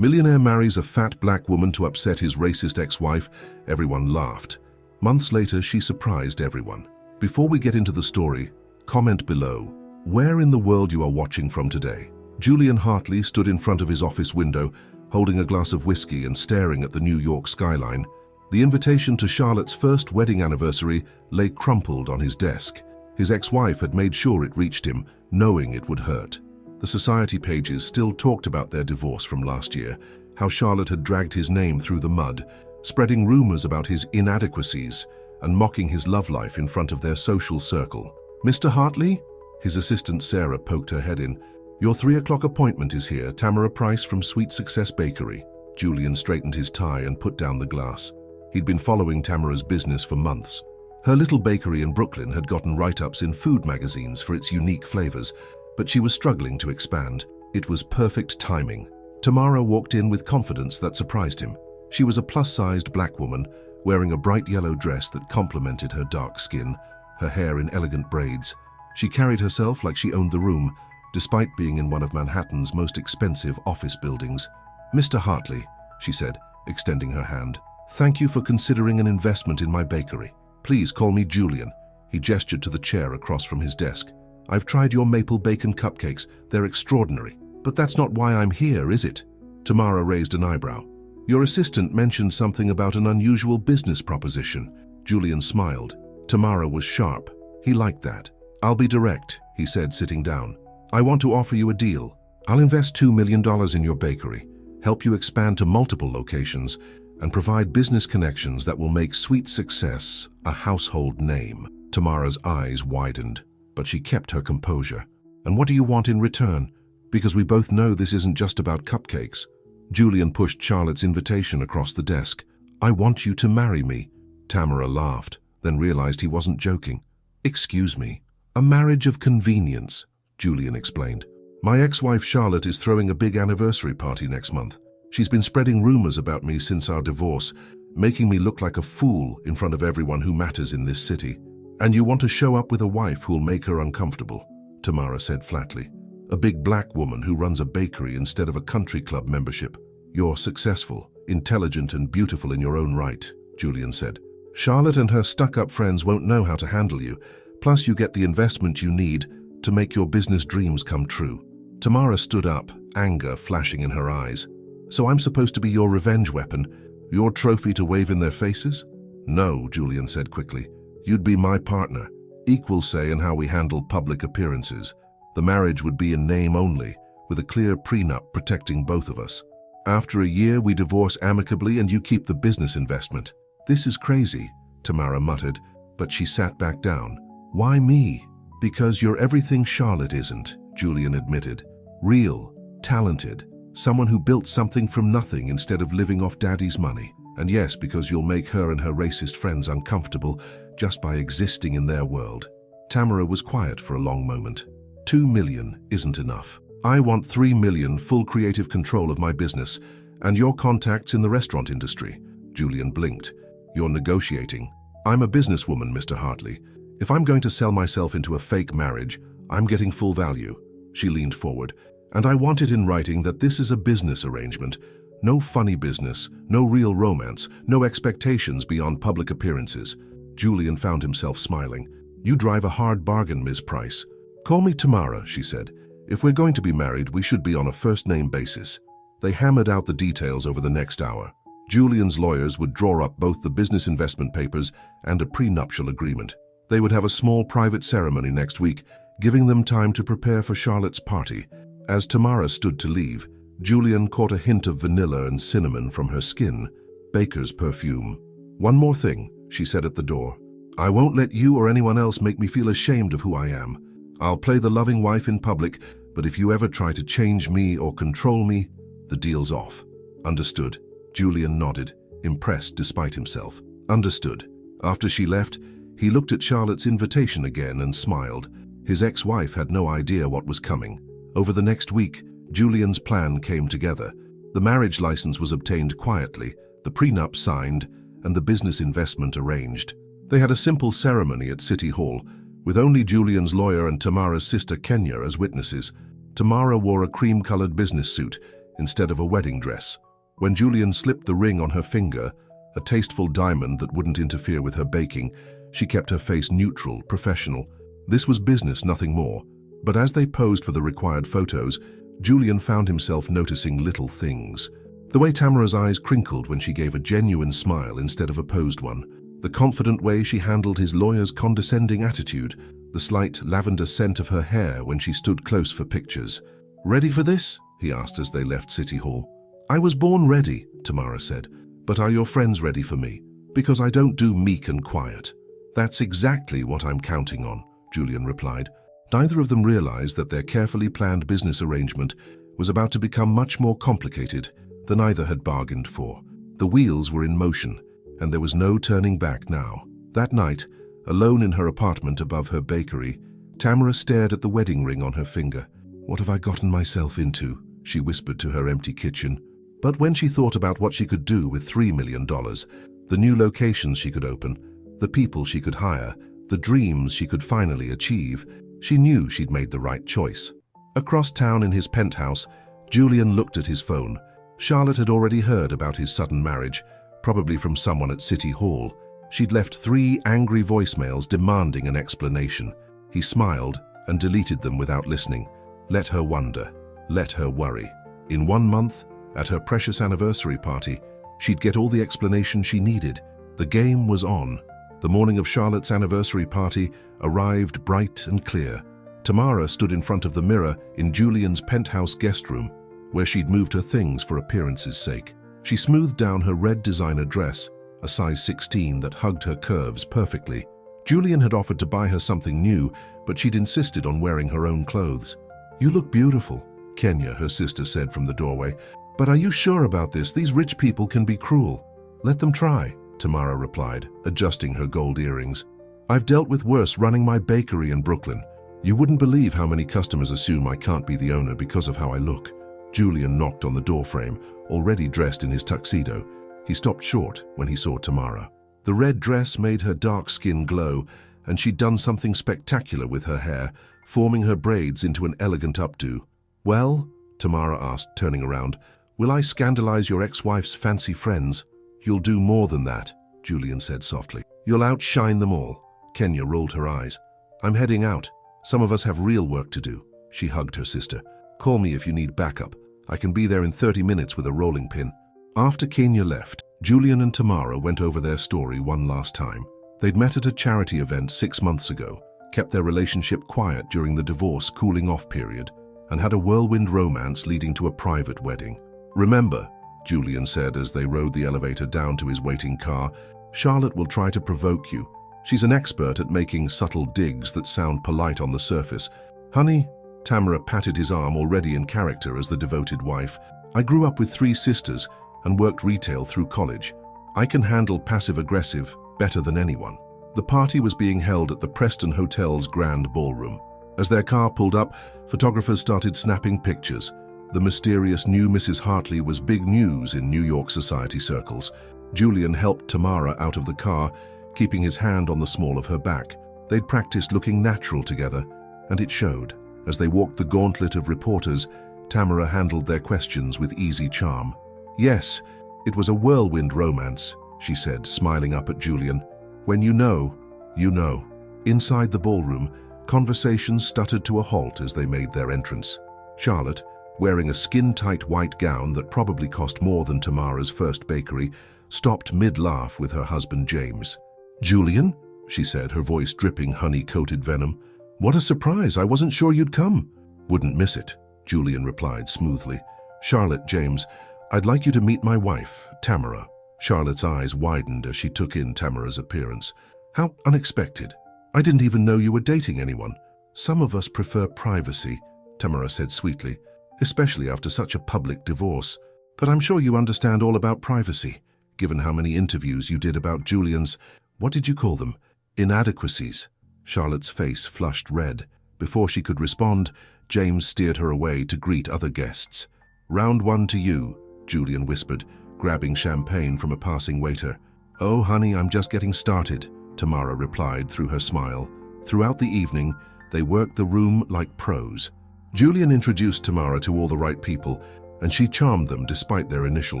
Millionaire marries a fat black woman to upset his racist ex-wife. Everyone laughed. Months later, she surprised everyone. Before we get into the story, comment below where in the world you are watching from today. Julian Hartley stood in front of his office window, holding a glass of whiskey and staring at the New York skyline. The invitation to Charlotte's first wedding anniversary lay crumpled on his desk. His ex-wife had made sure it reached him, knowing it would hurt. The society pages still talked about their divorce from last year, how Charlotte had dragged his name through the mud, spreading rumors about his inadequacies and mocking his love life in front of their social circle. "Mr. Hartley?" His assistant Sarah poked her head in. "Your 3 o'clock appointment is here, Tamara Price from Sweet Success Bakery." Julian straightened his tie and put down the glass. He'd been following Tamara's business for months. Her little bakery in Brooklyn had gotten write-ups in food magazines for its unique flavors, but she was struggling to expand. It was perfect timing. Tamara walked in with confidence that surprised him. She was a plus-sized black woman, wearing a bright yellow dress that complemented her dark skin, her hair in elegant braids. She carried herself like she owned the room, despite being in one of Manhattan's most expensive office buildings. "Mr. Hartley," she said, extending her hand. "Thank you for considering an investment in my bakery. Please call me Julian." He gestured to the chair across from his desk. "I've tried your maple bacon cupcakes. They're extraordinary. But that's not why I'm here, is it?" Tamara raised an eyebrow. "Your assistant mentioned something about an unusual business proposition." Julian smiled. Tamara was sharp. He liked that. "I'll be direct," he said, sitting down. "I want to offer you a deal. I'll invest $2 million in your bakery, help you expand to multiple locations, and provide business connections that will make Sweet Success a household name." Tamara's eyes widened, but she kept her composure. "And what do you want in return? Because we both know this isn't just about cupcakes." Julian pushed Charlotte's invitation across the desk. "I want you to marry me." Tamara laughed, then realized he wasn't joking. "Excuse me. A marriage of convenience," Julian explained. "My ex-wife Charlotte is throwing a big anniversary party next month. She's been spreading rumors about me since our divorce, making me look like a fool in front of everyone who matters in this city. And you want to show up with a wife who'll make her uncomfortable," Tamara said flatly. "A big black woman who runs a bakery instead of a country club membership. You're successful, intelligent, and beautiful in your own right," Julian said. "Charlotte and her stuck-up friends won't know how to handle you. Plus, you get the investment you need to make your business dreams come true." Tamara stood up, anger flashing in her eyes. "So I'm supposed to be your revenge weapon, your trophy to wave in their faces?" "No," Julian said quickly. "You'd be my partner, equal say in how we handle public appearances. The marriage would be in name only, with a clear prenup protecting both of us. After a year, we divorce amicably and you keep the business investment." "This is crazy," Tamara muttered, but she sat back down. "Why me?" "Because you're everything Charlotte isn't," Julian admitted. "Real, talented, someone who built something from nothing instead of living off daddy's money. And yes, because you'll make her and her racist friends uncomfortable just by existing in their world." Tamara was quiet for a long moment. $2 million isn't enough. I want $3 million full creative control of my business and your contacts in the restaurant industry." Julian blinked. "You're negotiating." "I'm a businesswoman, Mr. Hartley. If I'm going to sell myself into a fake marriage, I'm getting full value." She leaned forward. "And I want it in writing that this is a business arrangement. No funny business, no real romance, no expectations beyond public appearances." Julian found himself smiling. "You drive a hard bargain, Ms. Price." "Call me Tamara," she said. "If we're going to be married, we should be on a first-name basis." They hammered out the details over the next hour. Julian's lawyers would draw up both the business investment papers and a prenuptial agreement. They would have a small private ceremony next week, giving them time to prepare for Charlotte's party. As Tamara stood to leave, Julian caught a hint of vanilla and cinnamon from her skin, baker's perfume. "One more thing," she said at the door. "I won't let you or anyone else make me feel ashamed of who I am. I'll play the loving wife in public, but if you ever try to change me or control me, the deal's off." "Understood." Julian nodded, impressed despite himself. "Understood." After she left, he looked at Charlotte's invitation again and smiled. His ex-wife had no idea what was coming. Over the next week, Julian's plan came together. The marriage license was obtained quietly, the prenup signed, and the business investment arranged. They had a simple ceremony at City Hall, with only Julian's lawyer and Tamara's sister Kenya as witnesses. Tamara wore a cream-colored business suit, instead of a wedding dress. When Julian slipped the ring on her finger, a tasteful diamond that wouldn't interfere with her baking, she kept her face neutral, professional. This was business, nothing more. But as they posed for the required photos, Julian found himself noticing little things. The way Tamara's eyes crinkled when she gave a genuine smile instead of a posed one. The confident way she handled his lawyer's condescending attitude. The slight lavender scent of her hair when she stood close for pictures. "Ready for this?" he asked as they left City Hall. "I was born ready," Tamara said. "But are your friends ready for me? Because I don't do meek and quiet." "That's exactly what I'm counting on," Julian replied. Neither of them realized that their carefully planned business arrangement was about to become much more complicated than either had bargained for. The wheels were in motion, and there was no turning back now. That night, alone in her apartment above her bakery, Tamara stared at the wedding ring on her finger. "What have I gotten myself into?" she whispered to her empty kitchen. But when she thought about what she could do with $3 million, the new locations she could open, the people she could hire, the dreams she could finally achieve, she knew she'd made the right choice. Across town in his penthouse, Julian looked at his phone. Charlotte had already heard about his sudden marriage, probably from someone at City Hall. She'd left 3 angry voicemails demanding an explanation. He smiled and deleted them without listening. Let her wonder. Let her worry. In 1 month, at her precious anniversary party, she'd get all the explanation she needed. The game was on. The morning of Charlotte's anniversary party arrived bright and clear. Tamara stood in front of the mirror in Julian's penthouse guest room, where she'd moved her things for appearance's sake. She smoothed down her red designer dress, a size 16 that hugged her curves perfectly. Julian had offered to buy her something new, but she'd insisted on wearing her own clothes. "You look beautiful," Kenya, her sister, said from the doorway. "But are you sure about this? These rich people can be cruel." "Let them try," Tamara replied, adjusting her gold earrings. "I've dealt with worse running my bakery in Brooklyn. You wouldn't believe how many customers assume I can't be the owner because of how I look." Julian knocked on the doorframe, already dressed in his tuxedo. He stopped short when he saw Tamara. The red dress made her dark skin glow, and she'd done something spectacular with her hair, forming her braids into an elegant updo. "Well," Tamara asked, turning around, "will I scandalize your ex-wife's fancy friends?" "You'll do more than that," Julian said softly. "You'll outshine them all." Kenya rolled her eyes. "I'm heading out. Some of us have real work to do." She hugged her sister. "Call me if you need backup. I can be there in 30 minutes with a rolling pin." After Kenya left, Julian and Tamara went over their story one last time. They'd met at a charity event 6 months ago, kept their relationship quiet during the divorce cooling-off period, and had a whirlwind romance leading to a private wedding. "Remember," Julian said as they rode the elevator down to his waiting car, "Charlotte will try to provoke you. She's an expert at making subtle digs that sound polite on the surface." "Honey," Tamara patted his arm, already in character as the devoted wife, "I grew up with 3 sisters and worked retail through college. I can handle passive-aggressive better than anyone." The party was being held at the Preston Hotel's grand ballroom. As their car pulled up, photographers started snapping pictures. The mysterious new Mrs. Hartley was big news in New York society circles. Julian helped Tamara out of the car, keeping his hand on the small of her back. They'd practiced looking natural together, and it showed. As they walked the gauntlet of reporters, Tamara handled their questions with easy charm. "Yes, it was a whirlwind romance," she said, smiling up at Julian. "When you know, you know." Inside the ballroom, conversations stuttered to a halt as they made their entrance. Charlotte, wearing a skin-tight white gown that probably cost more than Tamara's first bakery, stopped mid-laugh with her husband James. "Julian," she said, her voice dripping honey-coated venom. "What a surprise, I wasn't sure you'd come." "Wouldn't miss it," Julian replied smoothly. "Charlotte, James, I'd like you to meet my wife, Tamara." Charlotte's eyes widened as she took in Tamara's appearance. "How unexpected. I didn't even know you were dating anyone." "Some of us prefer privacy," Tamara said sweetly, "especially after such a public divorce. But I'm sure you understand all about privacy, given how many interviews you did about Julian's, what did you call them, inadequacies?" Charlotte's face flushed red. Before she could respond, James steered her away to greet other guests. "Round 1 to you," Julian whispered, grabbing champagne from a passing waiter. "Oh, honey, I'm just getting started," Tamara replied through her smile. Throughout the evening, they worked the room like pros. Julian introduced Tamara to all the right people, and she charmed them despite their initial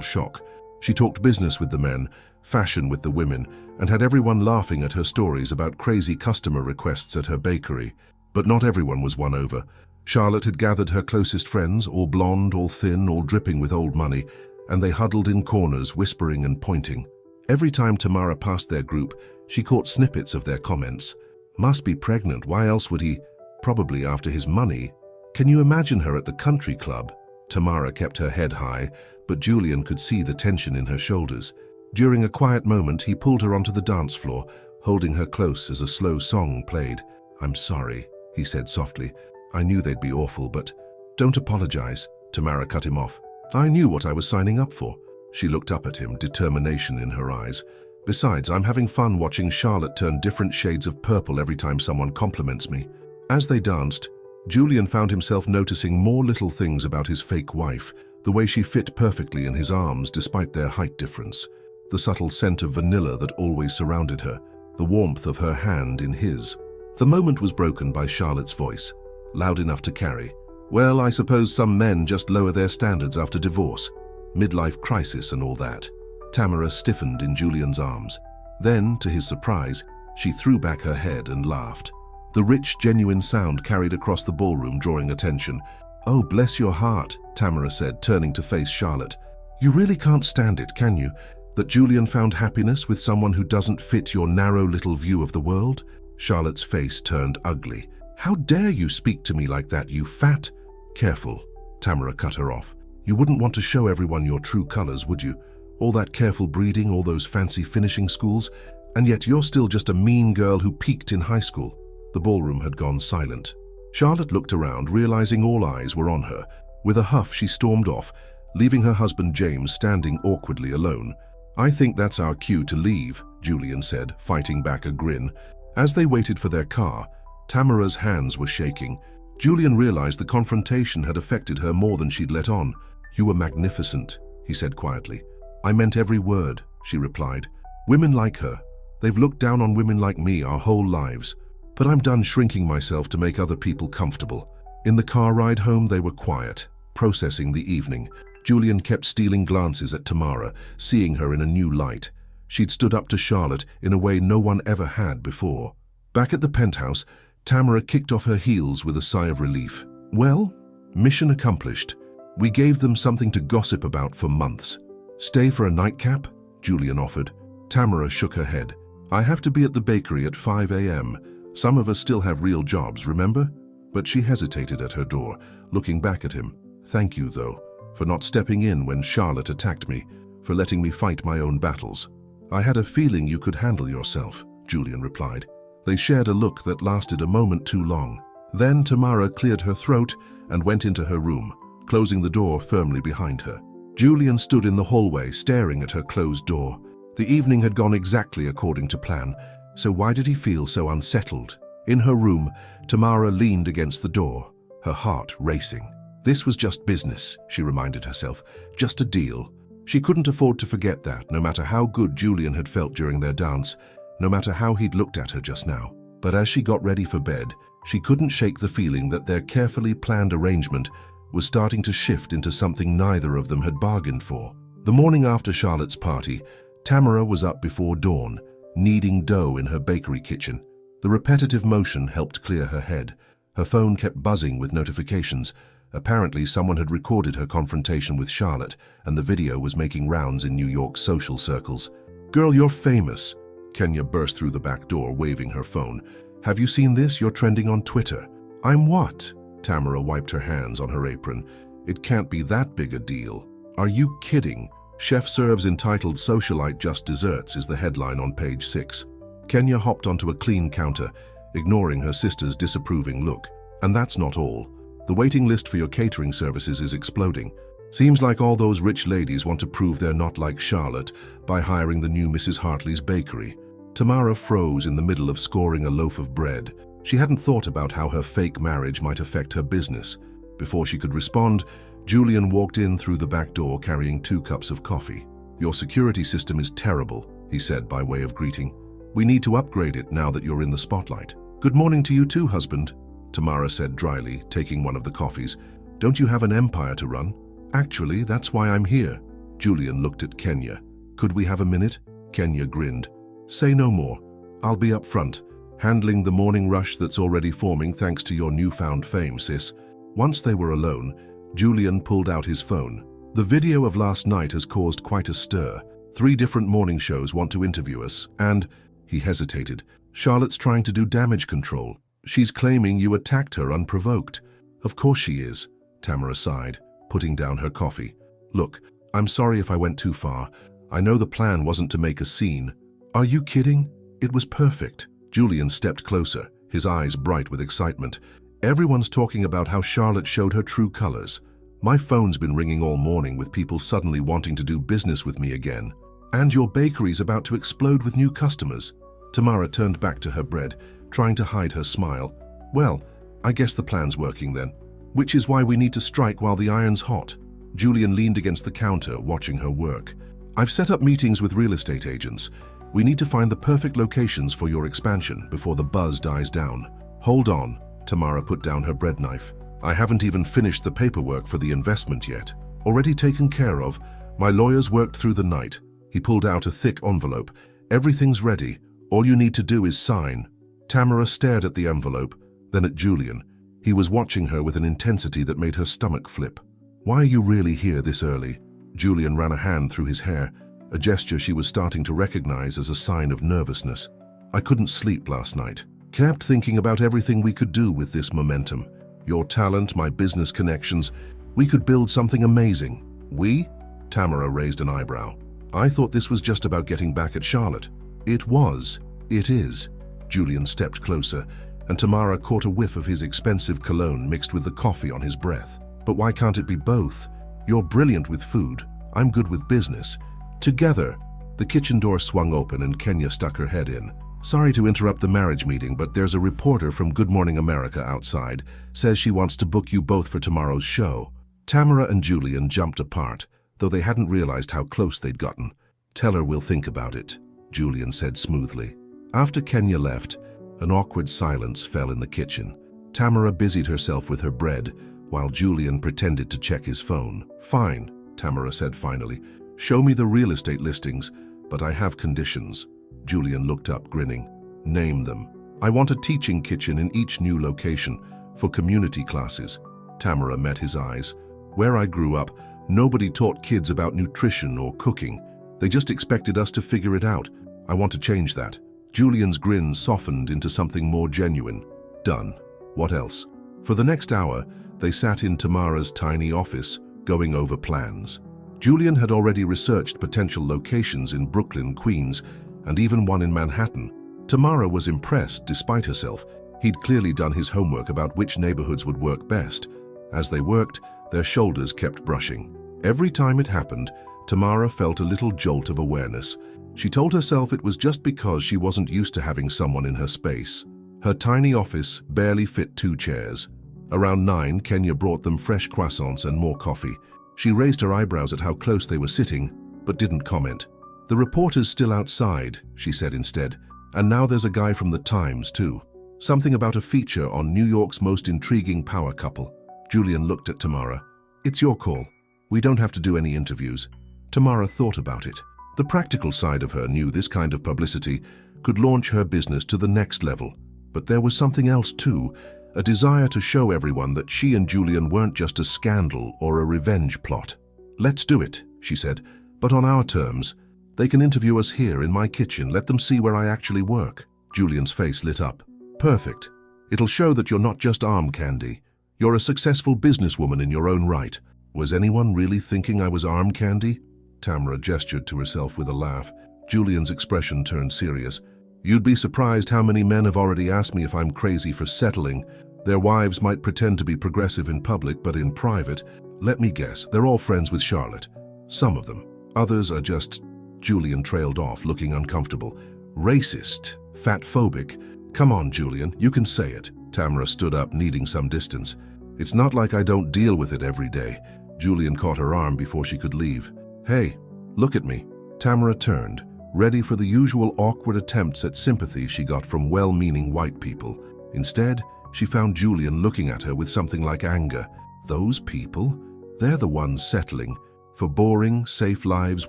shock. She talked business with the men, fashion with the women, and had everyone laughing at her stories about crazy customer requests at her bakery. But not everyone was won over. Charlotte had gathered her closest friends, all blonde, all thin, all dripping with old money, and they huddled in corners, whispering and pointing. Every time Tamara passed their group, she caught snippets of their comments. Must be pregnant, why else would he? Probably after his money. Can you imagine her at the country club? Tamara kept her head high, but Julian could see the tension in her shoulders. During a quiet moment, he pulled her onto the dance floor, holding her close as a slow song played. "I'm sorry," he said softly. "I knew they'd be awful, but..." "Don't apologize," Tamara cut him off. "I knew what I was signing up for." She looked up at him, determination in her eyes. "Besides, I'm having fun watching Charlotte turn different shades of purple every time someone compliments me." As they danced, Julian found himself noticing more little things about his fake wife, the way she fit perfectly in his arms despite their height difference, the subtle scent of vanilla that always surrounded her, the warmth of her hand in his. The moment was broken by Charlotte's voice, loud enough to carry. "Well, I suppose some men just lower their standards after divorce. Midlife crisis and all that." Tamara stiffened in Julian's arms. Then, to his surprise, she threw back her head and laughed. The rich, genuine sound carried across the ballroom, drawing attention. "Oh, bless your heart," Tamara said, turning to face Charlotte. "You really can't stand it, can you, that Julian found happiness with someone who doesn't fit your narrow little view of the world?" Charlotte's face turned ugly. "How dare you speak to me like that, you fat—" "Careful," Tamara cut her off. "You wouldn't want to show everyone your true colors, would you? All that careful breeding, all those fancy finishing schools, and yet you're still just a mean girl who peaked in high school." The ballroom had gone silent. Charlotte looked around, realizing all eyes were on her. With a huff, she stormed off, leaving her husband James standing awkwardly alone. "I think that's our cue to leave," Julian said, fighting back a grin. As they waited for their car, Tamara's hands were shaking. Julian realized the confrontation had affected her more than she'd let on. "You were magnificent," he said quietly. "I meant every word," she replied. "Women like her. They've looked down on women like me our whole lives. But I'm done shrinking myself to make other people comfortable." In the car ride home, they were quiet, processing the evening. Julian kept stealing glances at Tamara, seeing her in a new light. She'd stood up to Charlotte in a way no one ever had before. Back at the penthouse, Tamara kicked off her heels with a sigh of relief. "Well, mission accomplished. We gave them something to gossip about for months." "Stay for a nightcap?" Julian offered. Tamara shook her head. "I have to be at the bakery at 5 a.m. Some of us still have real jobs, remember?" But she hesitated at her door, looking back at him. "Thank you, though, for not stepping in when Charlotte attacked me, for letting me fight my own battles." "I had a feeling you could handle yourself," Julian replied. They shared a look that lasted a moment too long. Then Tamara cleared her throat and went into her room, closing the door firmly behind her. Julian stood in the hallway, staring at her closed door. The evening had gone exactly according to plan, so why did he feel so unsettled? In her room, Tamara leaned against the door, her heart racing. This was just business, she reminded herself, just a deal. She couldn't afford to forget that, no matter how good Julian had felt during their dance, no matter how he'd looked at her just now. But as she got ready for bed, she couldn't shake the feeling that their carefully planned arrangement was starting to shift into something neither of them had bargained for. The morning after Charlotte's party, Tamara was up before dawn, kneading dough in her bakery kitchen. The repetitive motion helped clear her head. Her phone kept buzzing with notifications. Apparently, someone had recorded her confrontation with Charlotte, and the video was making rounds in New York's social circles. "Girl, you're famous." Kenya burst through the back door, waving her phone. "Have you seen this? You're trending on Twitter." "I'm what?" Tamara wiped her hands on her apron. "It can't be that big a deal." "Are you kidding? Chef serves entitled socialite just desserts" is the headline on page 6. Kenya hopped onto a clean counter, ignoring her sister's disapproving look. "And that's not all. The waiting list for your catering services is exploding. Seems like all those rich ladies want to prove they're not like Charlotte by hiring the new Mrs. Hartley's bakery." Tamara froze in the middle of scoring a loaf of bread. She hadn't thought about how her fake marriage might affect her business. Before she could respond, Julian walked in through the back door carrying 2 cups of coffee. "Your security system is terrible," he said by way of greeting. "We need to upgrade it now that you're in the spotlight." "Good morning to you too, husband," Tamara said dryly, taking one of the coffees. "Don't you have an empire to run?" Actually, that's why I'm here. Julian looked at Kenya. Could we have a minute? Kenya grinned. Say no more. I'll be up front, handling the morning rush that's already forming thanks to your newfound fame, sis. Once they were alone, Julian pulled out his phone. The video of last night has caused quite a stir. 3 different morning shows want to interview us, and, he hesitated, Charlotte's trying to do damage control. She's claiming you attacked her unprovoked. Of course she is, Tamara sighed, putting down her coffee. Look, I'm sorry if I went too far. I know the plan wasn't to make a scene. Are you kidding? It was perfect. Julian stepped closer, his eyes bright with excitement. Everyone's talking about how Charlotte showed her true colors. My phone's been ringing all morning with people suddenly wanting to do business with me again. And your bakery's about to explode with new customers. Tamara turned back to her bread, trying to hide her smile. Well, I guess the plan's working then. Which is why we need to strike while the iron's hot. Julian leaned against the counter, watching her work. I've set up meetings with real estate agents. We need to find the perfect locations for your expansion before the buzz dies down. Hold on, Tamara put down her bread knife. I haven't even finished the paperwork for the investment yet. Already taken care of. My lawyers worked through the night. He pulled out a thick envelope. Everything's ready. All you need to do is sign. Tamara stared at the envelope, then at Julian. He was watching her with an intensity that made her stomach flip. Why are you really here this early? Julian ran a hand through his hair, a gesture she was starting to recognize as a sign of nervousness. I couldn't sleep last night. Kept thinking about everything we could do with this momentum. Your talent, my business connections. We could build something amazing. We? Tamara raised an eyebrow. I thought this was just about getting back at Charlotte. It was. It is. Julian stepped closer, and Tamara caught a whiff of his expensive cologne mixed with the coffee on his breath. But why can't it be both? You're brilliant with food. I'm good with business. Together. The kitchen door swung open and Kenya stuck her head in. Sorry to interrupt the marriage meeting, but there's a reporter from Good Morning America outside. Says she wants to book you both for tomorrow's show. Tamara and Julian jumped apart, though they hadn't realized how close they'd gotten. Tell her we'll think about it, Julian said smoothly. After Kenya left, an awkward silence fell in the kitchen. Tamara busied herself with her bread, while Julian pretended to check his phone. Fine, Tamara said finally. Show me the real estate listings, but I have conditions. Julian looked up, grinning. Name them. I want a teaching kitchen in each new location, for community classes. Tamara met his eyes. Where I grew up, nobody taught kids about nutrition or cooking. They just expected us to figure it out. I want to change that. Julian's grin softened into something more genuine. Done. What else? For the next hour, they sat in Tamara's tiny office, going over plans. Julian had already researched potential locations in Brooklyn, Queens, and even one in Manhattan. Tamara was impressed despite herself. He'd clearly done his homework about which neighborhoods would work best. As they worked, their shoulders kept brushing. Every time it happened, Tamara felt a little jolt of awareness. She told herself it was just because she wasn't used to having someone in her space. Her tiny office barely fit 2 chairs. Around 9, Kenya brought them fresh croissants and more coffee. She raised her eyebrows at how close they were sitting, but didn't comment. The reporter's still outside, she said instead, and now there's a guy from the Times too. Something about a feature on New York's most intriguing power couple. Julian looked at Tamara. It's your call. We don't have to do any interviews. Tamara thought about it. The practical side of her knew this kind of publicity could launch her business to the next level. But there was something else too, a desire to show everyone that she and Julian weren't just a scandal or a revenge plot. Let's do it, she said, but on our terms. They can interview us here in my kitchen. Let them see where I actually work. Julian's face lit up. Perfect. It'll show that you're not just arm candy. You're a successful businesswoman in your own right. Was anyone really thinking I was arm candy? Tamara gestured to herself with a laugh. Julian's expression turned serious. You'd be surprised how many men have already asked me if I'm crazy for settling. Their wives might pretend to be progressive in public, but in private, let me guess, they're all friends with Charlotte. Some of them. Others are just... Julian trailed off, looking uncomfortable. Racist. Fatphobic. Come on, Julian, you can say it. Tamara stood up, needing some distance. It's not like I don't deal with it every day. Julian caught her arm before she could leave. Hey, look at me. Tamara turned, ready for the usual awkward attempts at sympathy she got from well-meaning white people. Instead, she found Julian looking at her with something like anger. Those people? They're the ones settling for boring, safe lives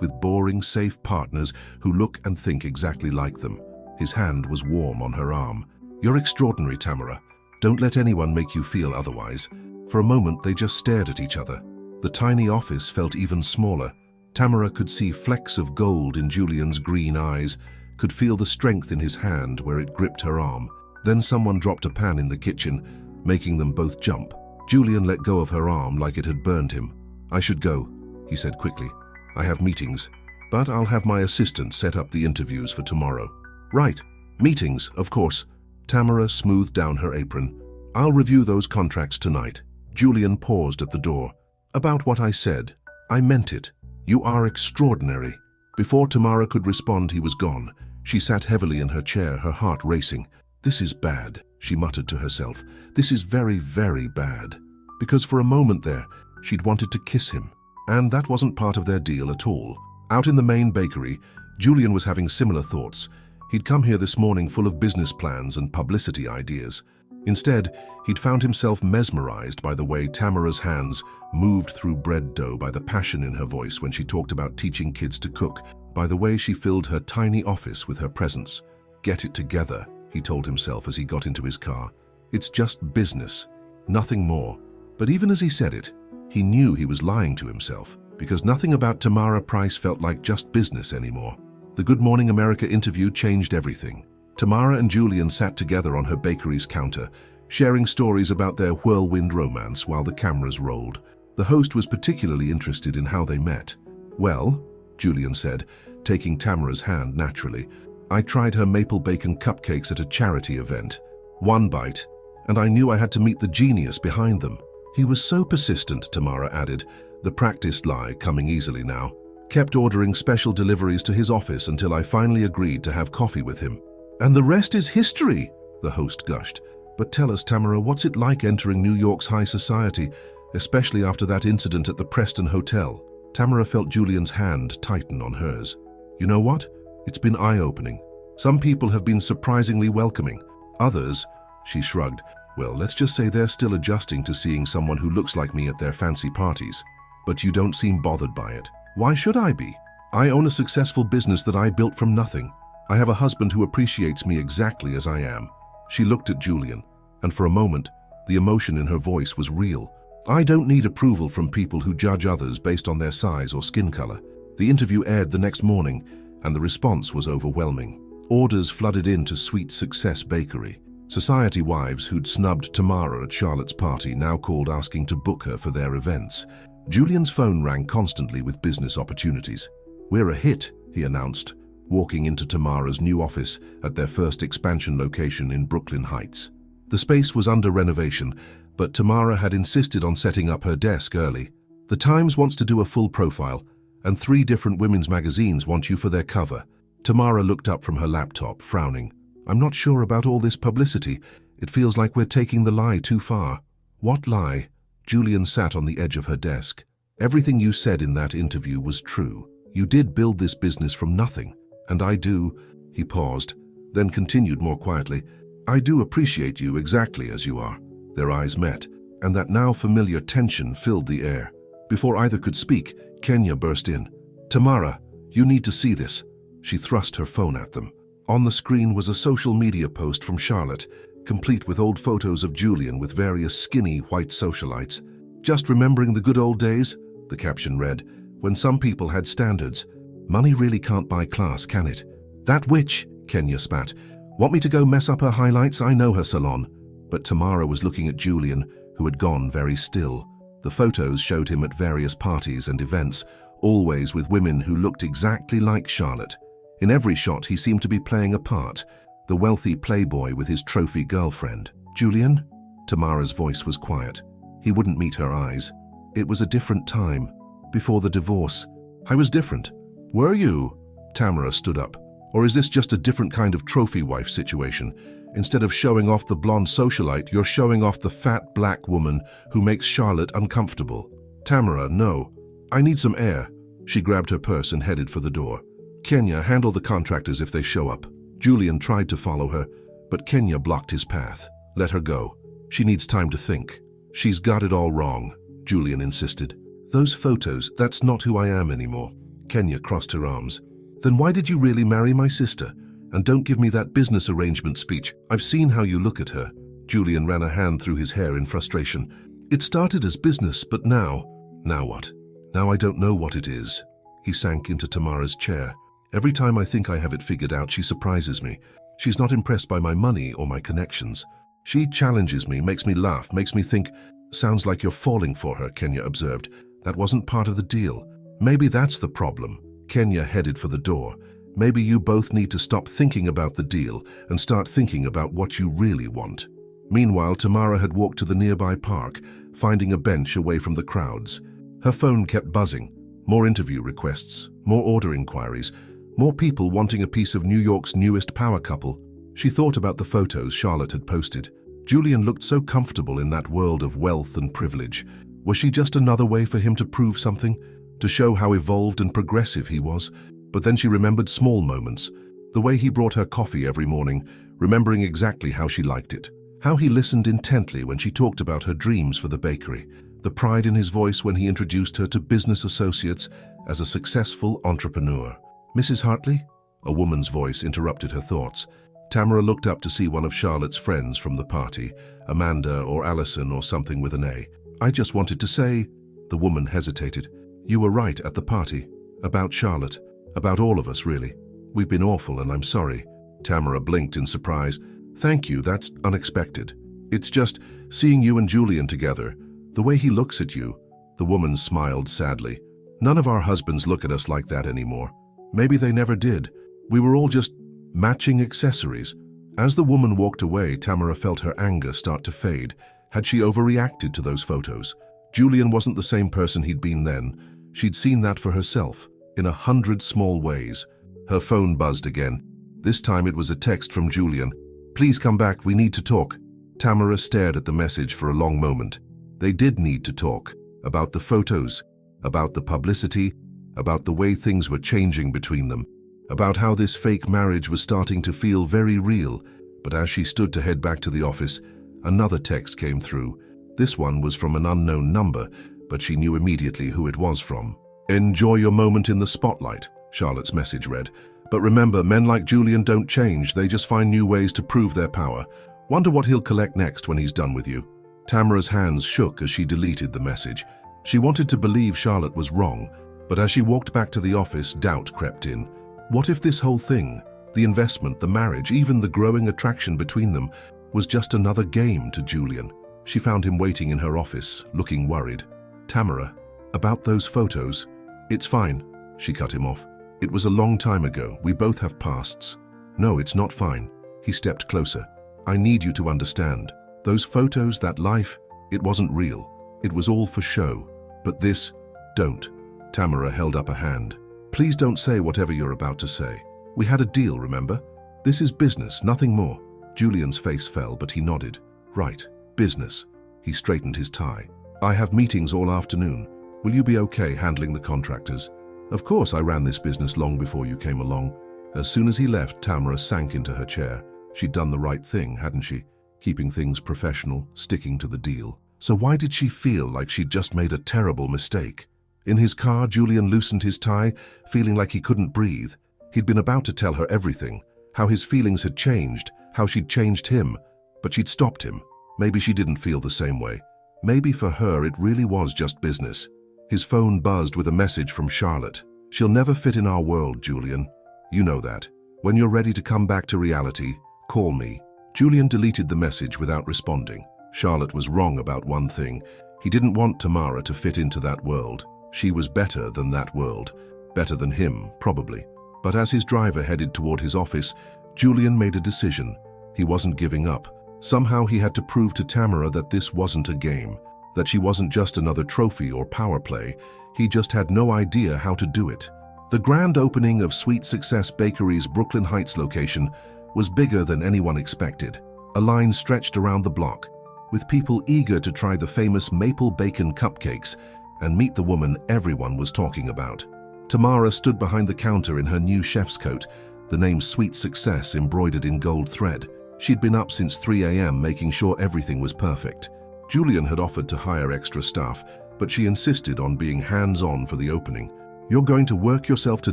with boring, safe partners who look and think exactly like them. His hand was warm on her arm. "You're extraordinary, Tamara. Don't let anyone make you feel otherwise." For a moment, they just stared at each other. The tiny office felt even smaller. Tamara could see flecks of gold in Julian's green eyes, could feel the strength in his hand where it gripped her arm. Then someone dropped a pan in the kitchen, making them both jump. Julian let go of her arm like it had burned him. "I should go," he said quickly. "I have meetings, but I'll have my assistant set up the interviews for tomorrow." "Right, meetings, of course." Tamara smoothed down her apron. "I'll review those contracts tonight." Julian paused at the door. "About what I said. I meant it. You are extraordinary." Before Tamara could respond, he was gone. She sat heavily in her chair, her heart racing. "This is bad," she muttered to herself. "This is very, very bad." Because for a moment there, she'd wanted to kiss him. And that wasn't part of their deal at all. Out in the main bakery, Julian was having similar thoughts. He'd come here this morning full of business plans and publicity ideas. Instead, he'd found himself mesmerized by the way Tamara's hands moved through bread dough, by the passion in her voice when she talked about teaching kids to cook, by the way she filled her tiny office with her presence. "Get it together," he told himself as he got into his car. "It's just business, nothing more." But even as he said it, he knew he was lying to himself, because nothing about Tamara Price felt like just business anymore. The Good Morning America interview changed everything. Tamara and Julian sat together on her bakery's counter, sharing stories about their whirlwind romance while the cameras rolled. The host was particularly interested in how they met. "Well," Julian said, taking Tamara's hand naturally, "I tried her maple bacon cupcakes at a charity event. One bite, and I knew I had to meet the genius behind them." "He was so persistent," Tamara added, the practiced lie coming easily now. "Kept ordering special deliveries to his office until I finally agreed to have coffee with him." "And the rest is history," the host gushed. "But tell us, Tamara, what's it like entering New York's high society, especially after that incident at the Preston Hotel?" Tamara felt Julian's hand tighten on hers. "You know what? It's been eye-opening. Some people have been surprisingly welcoming. Others," she shrugged, "well, let's just say they're still adjusting to seeing someone who looks like me at their fancy parties. But you don't seem bothered by it. Why should I be? I own a successful business that I built from nothing. I have a husband who appreciates me exactly as I am." She looked at Julian, and for a moment, the emotion in her voice was real. "I don't need approval from people who judge others based on their size or skin color." The interview aired the next morning, and the response was overwhelming. Orders flooded into Sweet Success Bakery. Society wives who'd snubbed Tamara at Charlotte's party now called asking to book her for their events. Julian's phone rang constantly with business opportunities. "We're a hit," he announced, walking into Tamara's new office at their first expansion location in Brooklyn Heights. The space was under renovation, but Tamara had insisted on setting up her desk early. "The Times wants to do a full profile, and 3 different women's magazines want you for their cover." Tamara looked up from her laptop, frowning. "I'm not sure about all this publicity. It feels like we're taking the lie too far." "What lie?" Julian sat on the edge of her desk. "Everything you said in that interview was true. You did build this business from nothing. And I do," he paused, then continued more quietly, "I do appreciate you exactly as you are." Their eyes met, and that now familiar tension filled the air. Before either could speak, Kenya burst in. "Tamara, you need to see this." She thrust her phone at them. On the screen was a social media post from Charlotte, complete with old photos of Julian with various skinny white socialites. "Just remembering the good old days," the caption read, "when some people had standards. Money really can't buy class, can it?" "That witch," Kenya spat. "Want me to go mess up her highlights? I know her salon." But Tamara was looking at Julian, who had gone very still. The photos showed him at various parties and events, always with women who looked exactly like Charlotte. In every shot, he seemed to be playing a part, the wealthy playboy with his trophy girlfriend. "Julian?" Tamara's voice was quiet. He wouldn't meet her eyes. "It was a different time, before the divorce. I was different." "Were you?" Tamara stood up. "Or is this just a different kind of trophy wife situation? Instead of showing off the blonde socialite, you're showing off the fat black woman who makes Charlotte uncomfortable." "Tamara, no. I need some air." She grabbed her purse and headed for the door. "Kenya, handle the contractors if they show up." Julian tried to follow her, but Kenya blocked his path. "Let her go. She needs time to think." "She's got it all wrong," Julian insisted. Those photos, that's not who I am anymore. Kenya crossed her arms. Then why did you really marry my sister? And don't give me that business arrangement speech. I've seen how you look at her. Julian ran a hand through his hair in frustration. It started as business, but now what? Now I don't know what it is. He sank into Tamara's chair. Every time I think I have it figured out, she surprises me. She's not impressed by my money or my connections. She challenges me, makes me laugh, makes me think. Sounds like you're falling for her, Kenya observed. That wasn't part of the deal. Maybe that's the problem. Kenya headed for the door. Maybe you both need to stop thinking about the deal and start thinking about what you really want. Meanwhile, Tamara had walked to the nearby park, finding a bench away from the crowds. Her phone kept buzzing. More interview requests, more order inquiries, more people wanting a piece of New York's newest power couple. She thought about the photos Charlotte had posted. Julian looked so comfortable in that world of wealth and privilege. Was she just another way for him to prove something? To show how evolved and progressive he was? But then she remembered small moments. The way he brought her coffee every morning, remembering exactly how she liked it. How he listened intently when she talked about her dreams for the bakery. The pride in his voice when he introduced her to business associates as a successful entrepreneur. Mrs. Hartley? A woman's voice interrupted her thoughts. Tamara looked up to see one of Charlotte's friends from the party, Amanda or Allison or something with an A. I just wanted to say, the woman hesitated. You were right at the party. About Charlotte. About all of us, really. We've been awful and I'm sorry. Tamara blinked in surprise. Thank you, that's unexpected. It's just seeing you and Julian together. The way he looks at you. The woman smiled sadly. None of our husbands look at us like that anymore. Maybe they never did. We were all just matching accessories. As the woman walked away, Tamara felt her anger start to fade. Had she overreacted to those photos? Julian wasn't the same person he'd been then. She'd seen that for herself, in 100 small ways. Her phone buzzed again. This time it was a text from Julian. Please come back, we need to talk. Tamara stared at the message for a long moment. They did need to talk. About the photos, about the publicity, about the way things were changing between them, about how this fake marriage was starting to feel very real. But as she stood to head back to the office, another text came through. This one was from an unknown number, but she knew immediately who it was from. Enjoy your moment in the spotlight, Charlotte's message read. But remember, men like Julian don't change, they just find new ways to prove their power. Wonder what he'll collect next when he's done with you. Tamara's hands shook as she deleted the message. She wanted to believe Charlotte was wrong, but as she walked back to the office, doubt crept in. What if this whole thing, the investment, the marriage, even the growing attraction between them, was just another game to Julian? She found him waiting in her office, looking worried. Tamara, about those photos. It's fine, she cut him off. It was a long time ago. We both have pasts. No, it's not fine. He stepped closer. I need you to understand. Those photos, that life, it wasn't real. It was all for show. But this, don't. Tamara held up a hand. Please don't say whatever you're about to say. We had a deal, remember? This is business, nothing more. Julian's face fell, but he nodded. Right, business. He straightened his tie. I have meetings all afternoon. Will you be okay handling the contractors? Of course, I ran this business long before you came along. As soon as he left, Tamara sank into her chair. She'd done the right thing, hadn't she? Keeping things professional, sticking to the deal. So why did she feel like she'd just made a terrible mistake? In his car, Julian loosened his tie, feeling like he couldn't breathe. He'd been about to tell her everything, how his feelings had changed, how she'd changed him, but she'd stopped him. Maybe she didn't feel the same way. Maybe for her it really was just business. His phone buzzed with a message from Charlotte. She'll never fit in our world, Julian. You know that. When you're ready to come back to reality, call me. Julian deleted the message without responding. Charlotte was wrong about one thing. He didn't want Tamara to fit into that world. She was better than that world. Better than him, probably. But as his driver headed toward his office, Julian made a decision. He wasn't giving up. Somehow he had to prove to Tamara that this wasn't a game, that she wasn't just another trophy or power play. He just had no idea how to do it. The grand opening of Sweet Success Bakery's Brooklyn Heights location was bigger than anyone expected. A line stretched around the block, with people eager to try the famous maple bacon cupcakes and meet the woman everyone was talking about. Tamara stood behind the counter in her new chef's coat, the name Sweet Success embroidered in gold thread. She'd been up since 3 a.m. making sure everything was perfect. Julian had offered to hire extra staff, but she insisted on being hands-on for the opening. "You're going to work yourself to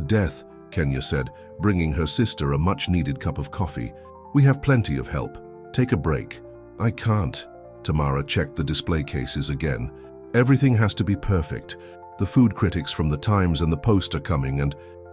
death," Kenya said, bringing her sister a much-needed cup of coffee. "We have plenty of help. Take a break." "I can't." Tamara checked the display cases again. "Everything has to be perfect. The food critics from the Times and the Post are coming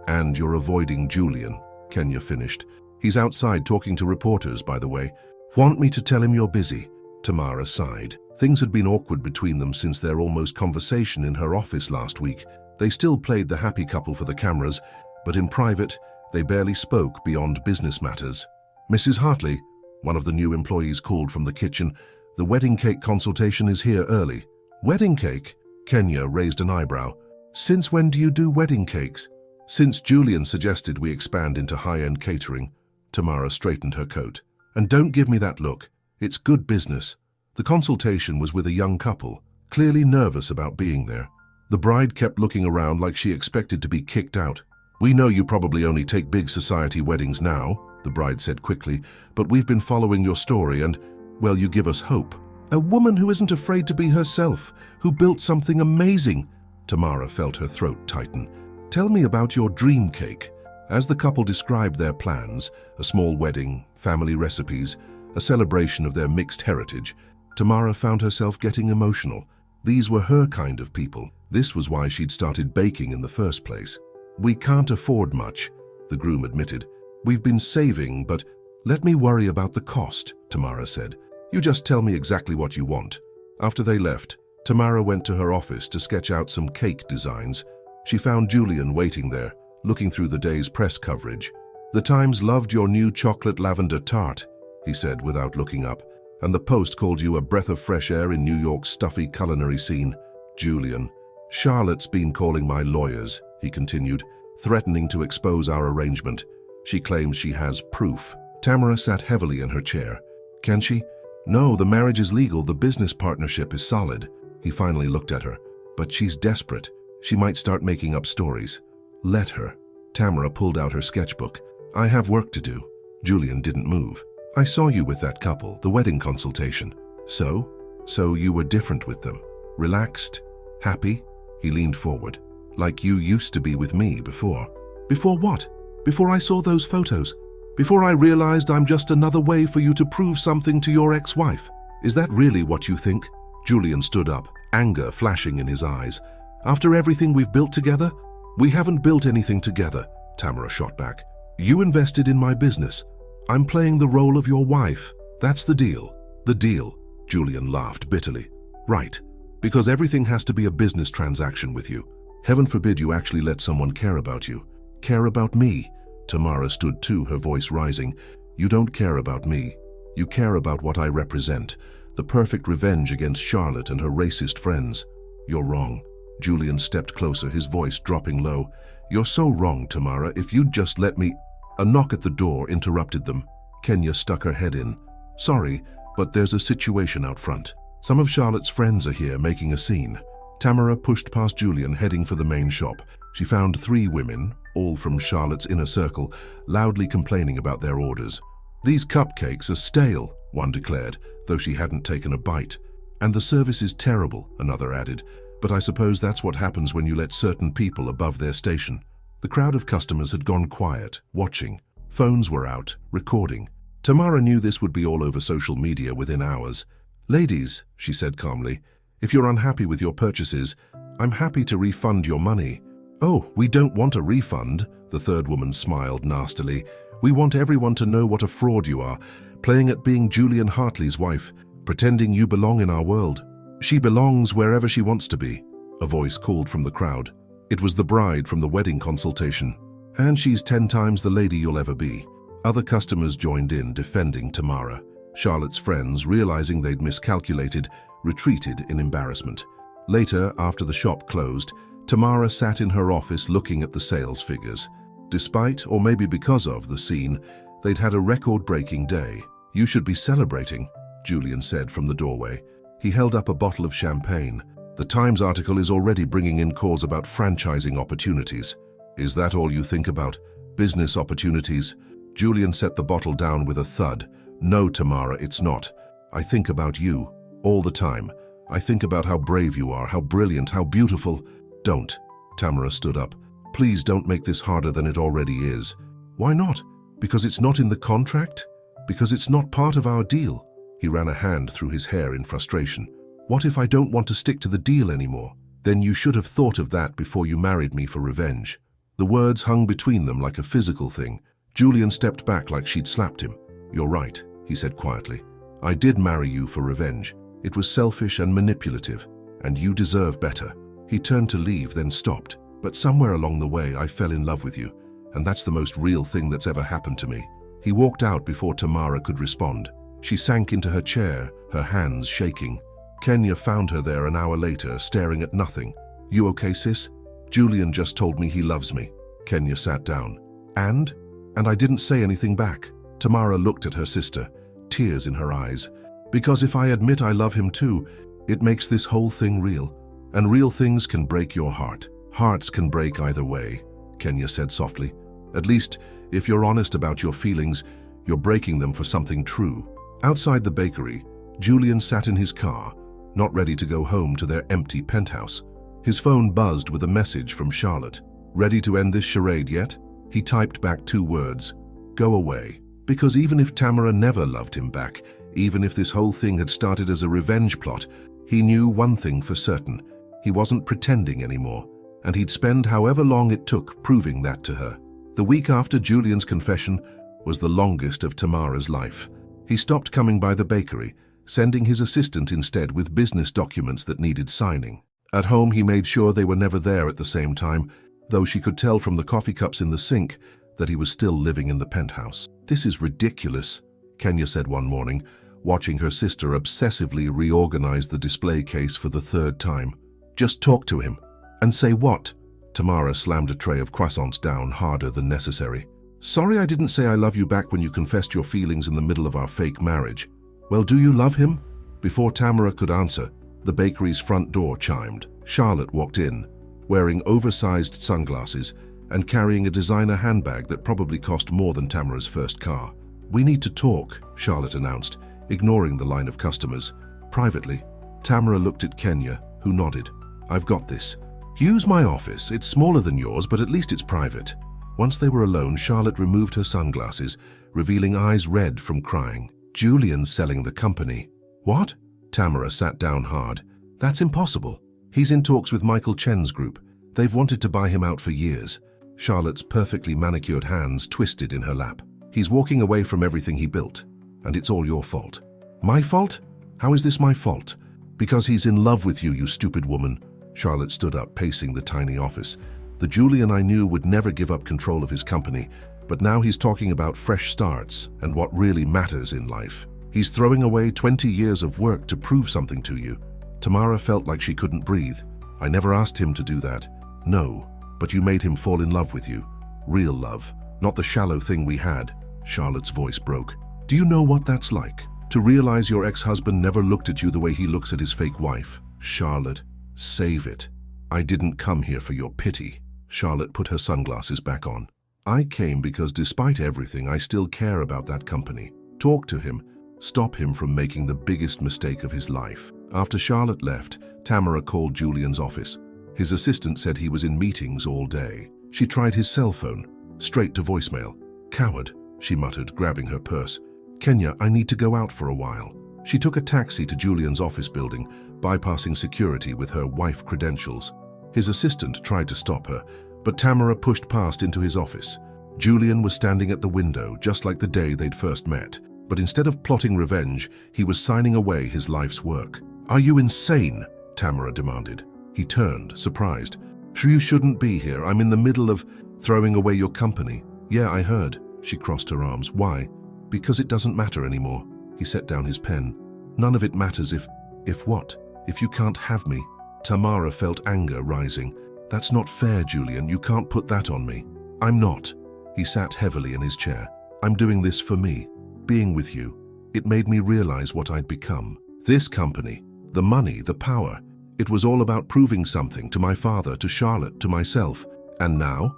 and you're avoiding Julian," Kenya finished. "He's outside talking to reporters, by the way." "Want me to tell him you're busy?" Tamara sighed. Things had been awkward between them since their almost conversation in her office last week. They still played the happy couple for the cameras, but in private, they barely spoke beyond business matters. "Mrs. Hartley," one of the new employees called from the kitchen, "the wedding cake consultation is here early." "Wedding cake?" Kenya raised an eyebrow. "Since when do you do wedding cakes?" "Since Julian suggested we expand into high-end catering." Tamara straightened her coat. "And don't give me that look. It's good business." The consultation was with a young couple, clearly nervous about being there. The bride kept looking around like she expected to be kicked out. "We know you probably only take big society weddings now," the bride said quickly, "but we've been following your story and, well, you give us hope." "A woman who isn't afraid to be herself, who built something amazing." Tamara felt her throat tighten. "Tell me about your dream cake." As the couple described their plans, a small wedding, family recipes, a celebration of their mixed heritage, Tamara found herself getting emotional. These were her kind of people. This was why she'd started baking in the first place. "We can't afford much," the groom admitted. "We've been saving, but let me worry about the cost," Tamara said. "You just tell me exactly what you want." After they left, Tamara went to her office to sketch out some cake designs. She found Julian waiting there, looking through the day's press coverage. "The Times loved your new chocolate lavender tart," he said without looking up, "and the Post called you a breath of fresh air in New York's stuffy culinary scene." Julian. "Charlotte's been calling my lawyers," he continued, "threatening to expose our arrangement. She claims she has proof." Tamara sat heavily in her chair. "Can she?" "No, the marriage is legal, the business partnership is solid." He finally looked at her. "But she's desperate. She might start making up stories." "Let her." Tamara pulled out her sketchbook. "I have work to do." Julian didn't move. "I saw you with that couple, the wedding consultation." So? "So you were different with them. Relaxed? Happy?" He leaned forward. "Like you used to be with me before." "Before what? Before I saw those photos? Before I realized I'm just another way for you to prove something to your ex-wife? Is that really what you think?" Julian stood up, anger flashing in his eyes. "After everything we've built together?" "We haven't built anything together," Tamara shot back. "You invested in my business. I'm playing the role of your wife. That's the deal." "The deal," Julian laughed bitterly. "Right, because everything has to be a business transaction with you. Heaven forbid you actually let someone care about you." "Care about me?" Tamara stood too, her voice rising. "You don't care about me. You care about what I represent, the perfect revenge against Charlotte and her racist friends." "You're wrong." Julian stepped closer, his voice dropping low. "You're so wrong, Tamara. If you'd just let me—" A knock at the door interrupted them. Kenya stuck her head in. "Sorry, but there's a situation out front. Some of Charlotte's friends are here making a scene." Tamara pushed past Julian, heading for the main shop. She found 3 women, all from Charlotte's inner circle, loudly complaining about their orders. "These cupcakes are stale," one declared, though she hadn't taken a bite. "And the service is terrible," another added. "But I suppose that's what happens when you let certain people above their station." The crowd of customers had gone quiet, watching. Phones were out, recording. Tamara knew this would be all over social media within hours. "Ladies," she said calmly, "if you're unhappy with your purchases, I'm happy to refund your money." "Oh, we don't want a refund," the third woman smiled nastily. "We want everyone to know what a fraud you are, playing at being Julian Hartley's wife, pretending you belong in our world." "She belongs wherever she wants to be," a voice called from the crowd. It was the bride from the wedding consultation. "And she's 10 times the lady you'll ever be." Other customers joined in, defending Tamara. Charlotte's friends, realizing they'd miscalculated, retreated in embarrassment. Later, after the shop closed, Tamara sat in her office looking at the sales figures. Despite, or maybe because of, the scene, they'd had a record-breaking day. "You should be celebrating," Julian said from the doorway. He held up a bottle of champagne. "The Times article is already bringing in calls about franchising opportunities." "Is that all you think about? Business opportunities?" Julian set the bottle down with a thud. "No, Tamara, it's not. I think about you. All the time. I think about how brave you are, how brilliant, how beautiful. Don't. Tamara stood up. Please don't make this harder than it already is. Why not? Because it's not in the contract? Because it's not part of our deal? He ran a hand through his hair in frustration. What if I don't want to stick to the deal anymore? Then you should have thought of that before you married me for revenge. The words hung between them like a physical thing. Julian stepped back like she'd slapped him. You're right, he said quietly. I did marry you for revenge. It was selfish and manipulative, and you deserve better. He turned to leave, then stopped. But somewhere along the way, I fell in love with you, and that's the most real thing that's ever happened to me. He walked out before Tamara could respond. She sank into her chair, her hands shaking. Kenya found her there an hour later, staring at nothing. You okay, sis? Julian just told me he loves me. Kenya sat down. And I didn't say anything back. Tamara looked at her sister, tears in her eyes. Because if I admit I love him too, it makes this whole thing real. And real things can break your heart. Hearts can break either way, Kenya said softly. At least, if you're honest about your feelings, you're breaking them for something true. Outside the bakery, Julian sat in his car, not ready to go home to their empty penthouse. His phone buzzed with a message from Charlotte. Ready to end this charade yet? He typed back 2 words. Go away. Because even if Tamara never loved him back, even if this whole thing had started as a revenge plot, he knew one thing for certain. He wasn't pretending anymore, and he'd spend however long it took proving that to her. The week after Julian's confession was the longest of Tamara's life. He stopped coming by the bakery, sending his assistant instead with business documents that needed signing. At home, he made sure they were never there at the same time, though she could tell from the coffee cups in the sink that he was still living in the penthouse. This is ridiculous, Kenya said one morning, watching her sister obsessively reorganize the display case for the 3rd time. Just talk to him. And say what? Tamara slammed a tray of croissants down harder than necessary. Sorry I didn't say I love you back when you confessed your feelings in the middle of our fake marriage. Well, do you love him? Before Tamara could answer, the bakery's front door chimed. Charlotte walked in, wearing oversized sunglasses and carrying a designer handbag that probably cost more than Tamara's first car. We need to talk, Charlotte announced, ignoring the line of customers. Privately, Tamara looked at Kenya, who nodded. I've got this. Use my office. It's smaller than yours, but at least it's private. Once they were alone, Charlotte removed her sunglasses, revealing eyes red from crying. Julian's selling the company. What? Tamara sat down hard. That's impossible. He's in talks with Michael Chen's group. They've wanted to buy him out for years. Charlotte's perfectly manicured hands twisted in her lap. He's walking away from everything he built, and it's all your fault. My fault? How is this my fault? Because he's in love with you, you stupid woman. Charlotte stood up, pacing the tiny office. The Julian I knew would never give up control of his company, but now he's talking about fresh starts and what really matters in life. He's throwing away 20 years of work to prove something to you. Tamara felt like she couldn't breathe. I never asked him to do that. No, but you made him fall in love with you. Real love, not the shallow thing we had. Charlotte's voice broke. Do you know what that's like? To realize your ex-husband never looked at you the way he looks at his fake wife. Charlotte, save it. I didn't come here for your pity. Charlotte put her sunglasses back on. I came because despite everything, I still care about that company. Talk to him. Stop him from making the biggest mistake of his life. After Charlotte left, Tamara called Julian's office. His assistant said he was in meetings all day. She tried his cell phone, straight to voicemail. Coward, she muttered, grabbing her purse. Kenya, I need to go out for a while. She took a taxi to Julian's office building, bypassing security with her wife credentials. His assistant tried to stop her, but Tamara pushed past into his office. Julian was standing at the window, just like the day they'd first met. But instead of plotting revenge, he was signing away his life's work. Are you insane? Tamara demanded. He turned, surprised. You shouldn't be here. I'm in the middle of throwing away your company. Yeah, I heard. She crossed her arms. Why? Because it doesn't matter anymore. He set down his pen. None of it matters if what? If you can't have me. Tamara felt anger rising. That's not fair, Julian. You can't put that on me. I'm not. He sat heavily in his chair. I'm doing this for me. Being with you. It made me realize what I'd become. This company, the money, the power. It was all about proving something to my father, to Charlotte, to myself. And now,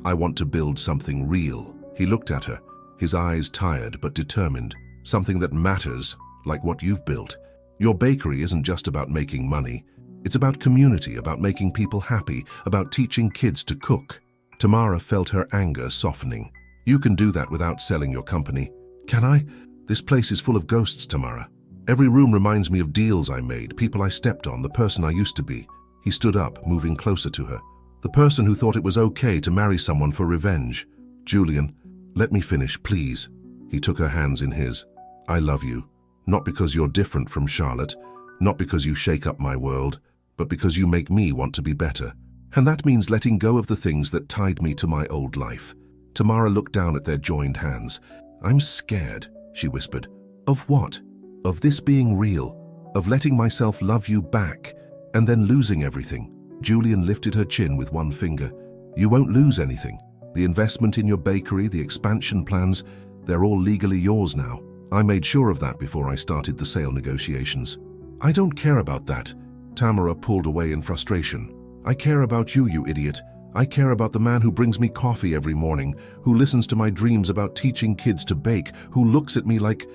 I want to build something real. He looked at her, his eyes tired but determined. Something that matters, like what you've built. Your bakery isn't just about making money. It's about community, about making people happy, about teaching kids to cook. Tamara felt her anger softening. You can do that without selling your company. Can I? This place is full of ghosts, Tamara. Every room reminds me of deals I made, people I stepped on, the person I used to be. He stood up, moving closer to her. The person who thought it was okay to marry someone for revenge. Julian, let me finish, please. He took her hands in his. I love you. Not because you're different from Charlotte, not because you shake up my world, but because you make me want to be better. And that means letting go of the things that tied me to my old life. Tamara looked down at their joined hands. I'm scared, she whispered. Of what? Of this being real, of letting myself love you back, and then losing everything. Julian lifted her chin with one finger. You won't lose anything. The investment in your bakery, the expansion plans, they're all legally yours now. I made sure of that before I started the sale negotiations. I don't care about that. Tamara pulled away in frustration. I care about you, you idiot. I care about the man who brings me coffee every morning, who listens to my dreams about teaching kids to bake, who looks at me like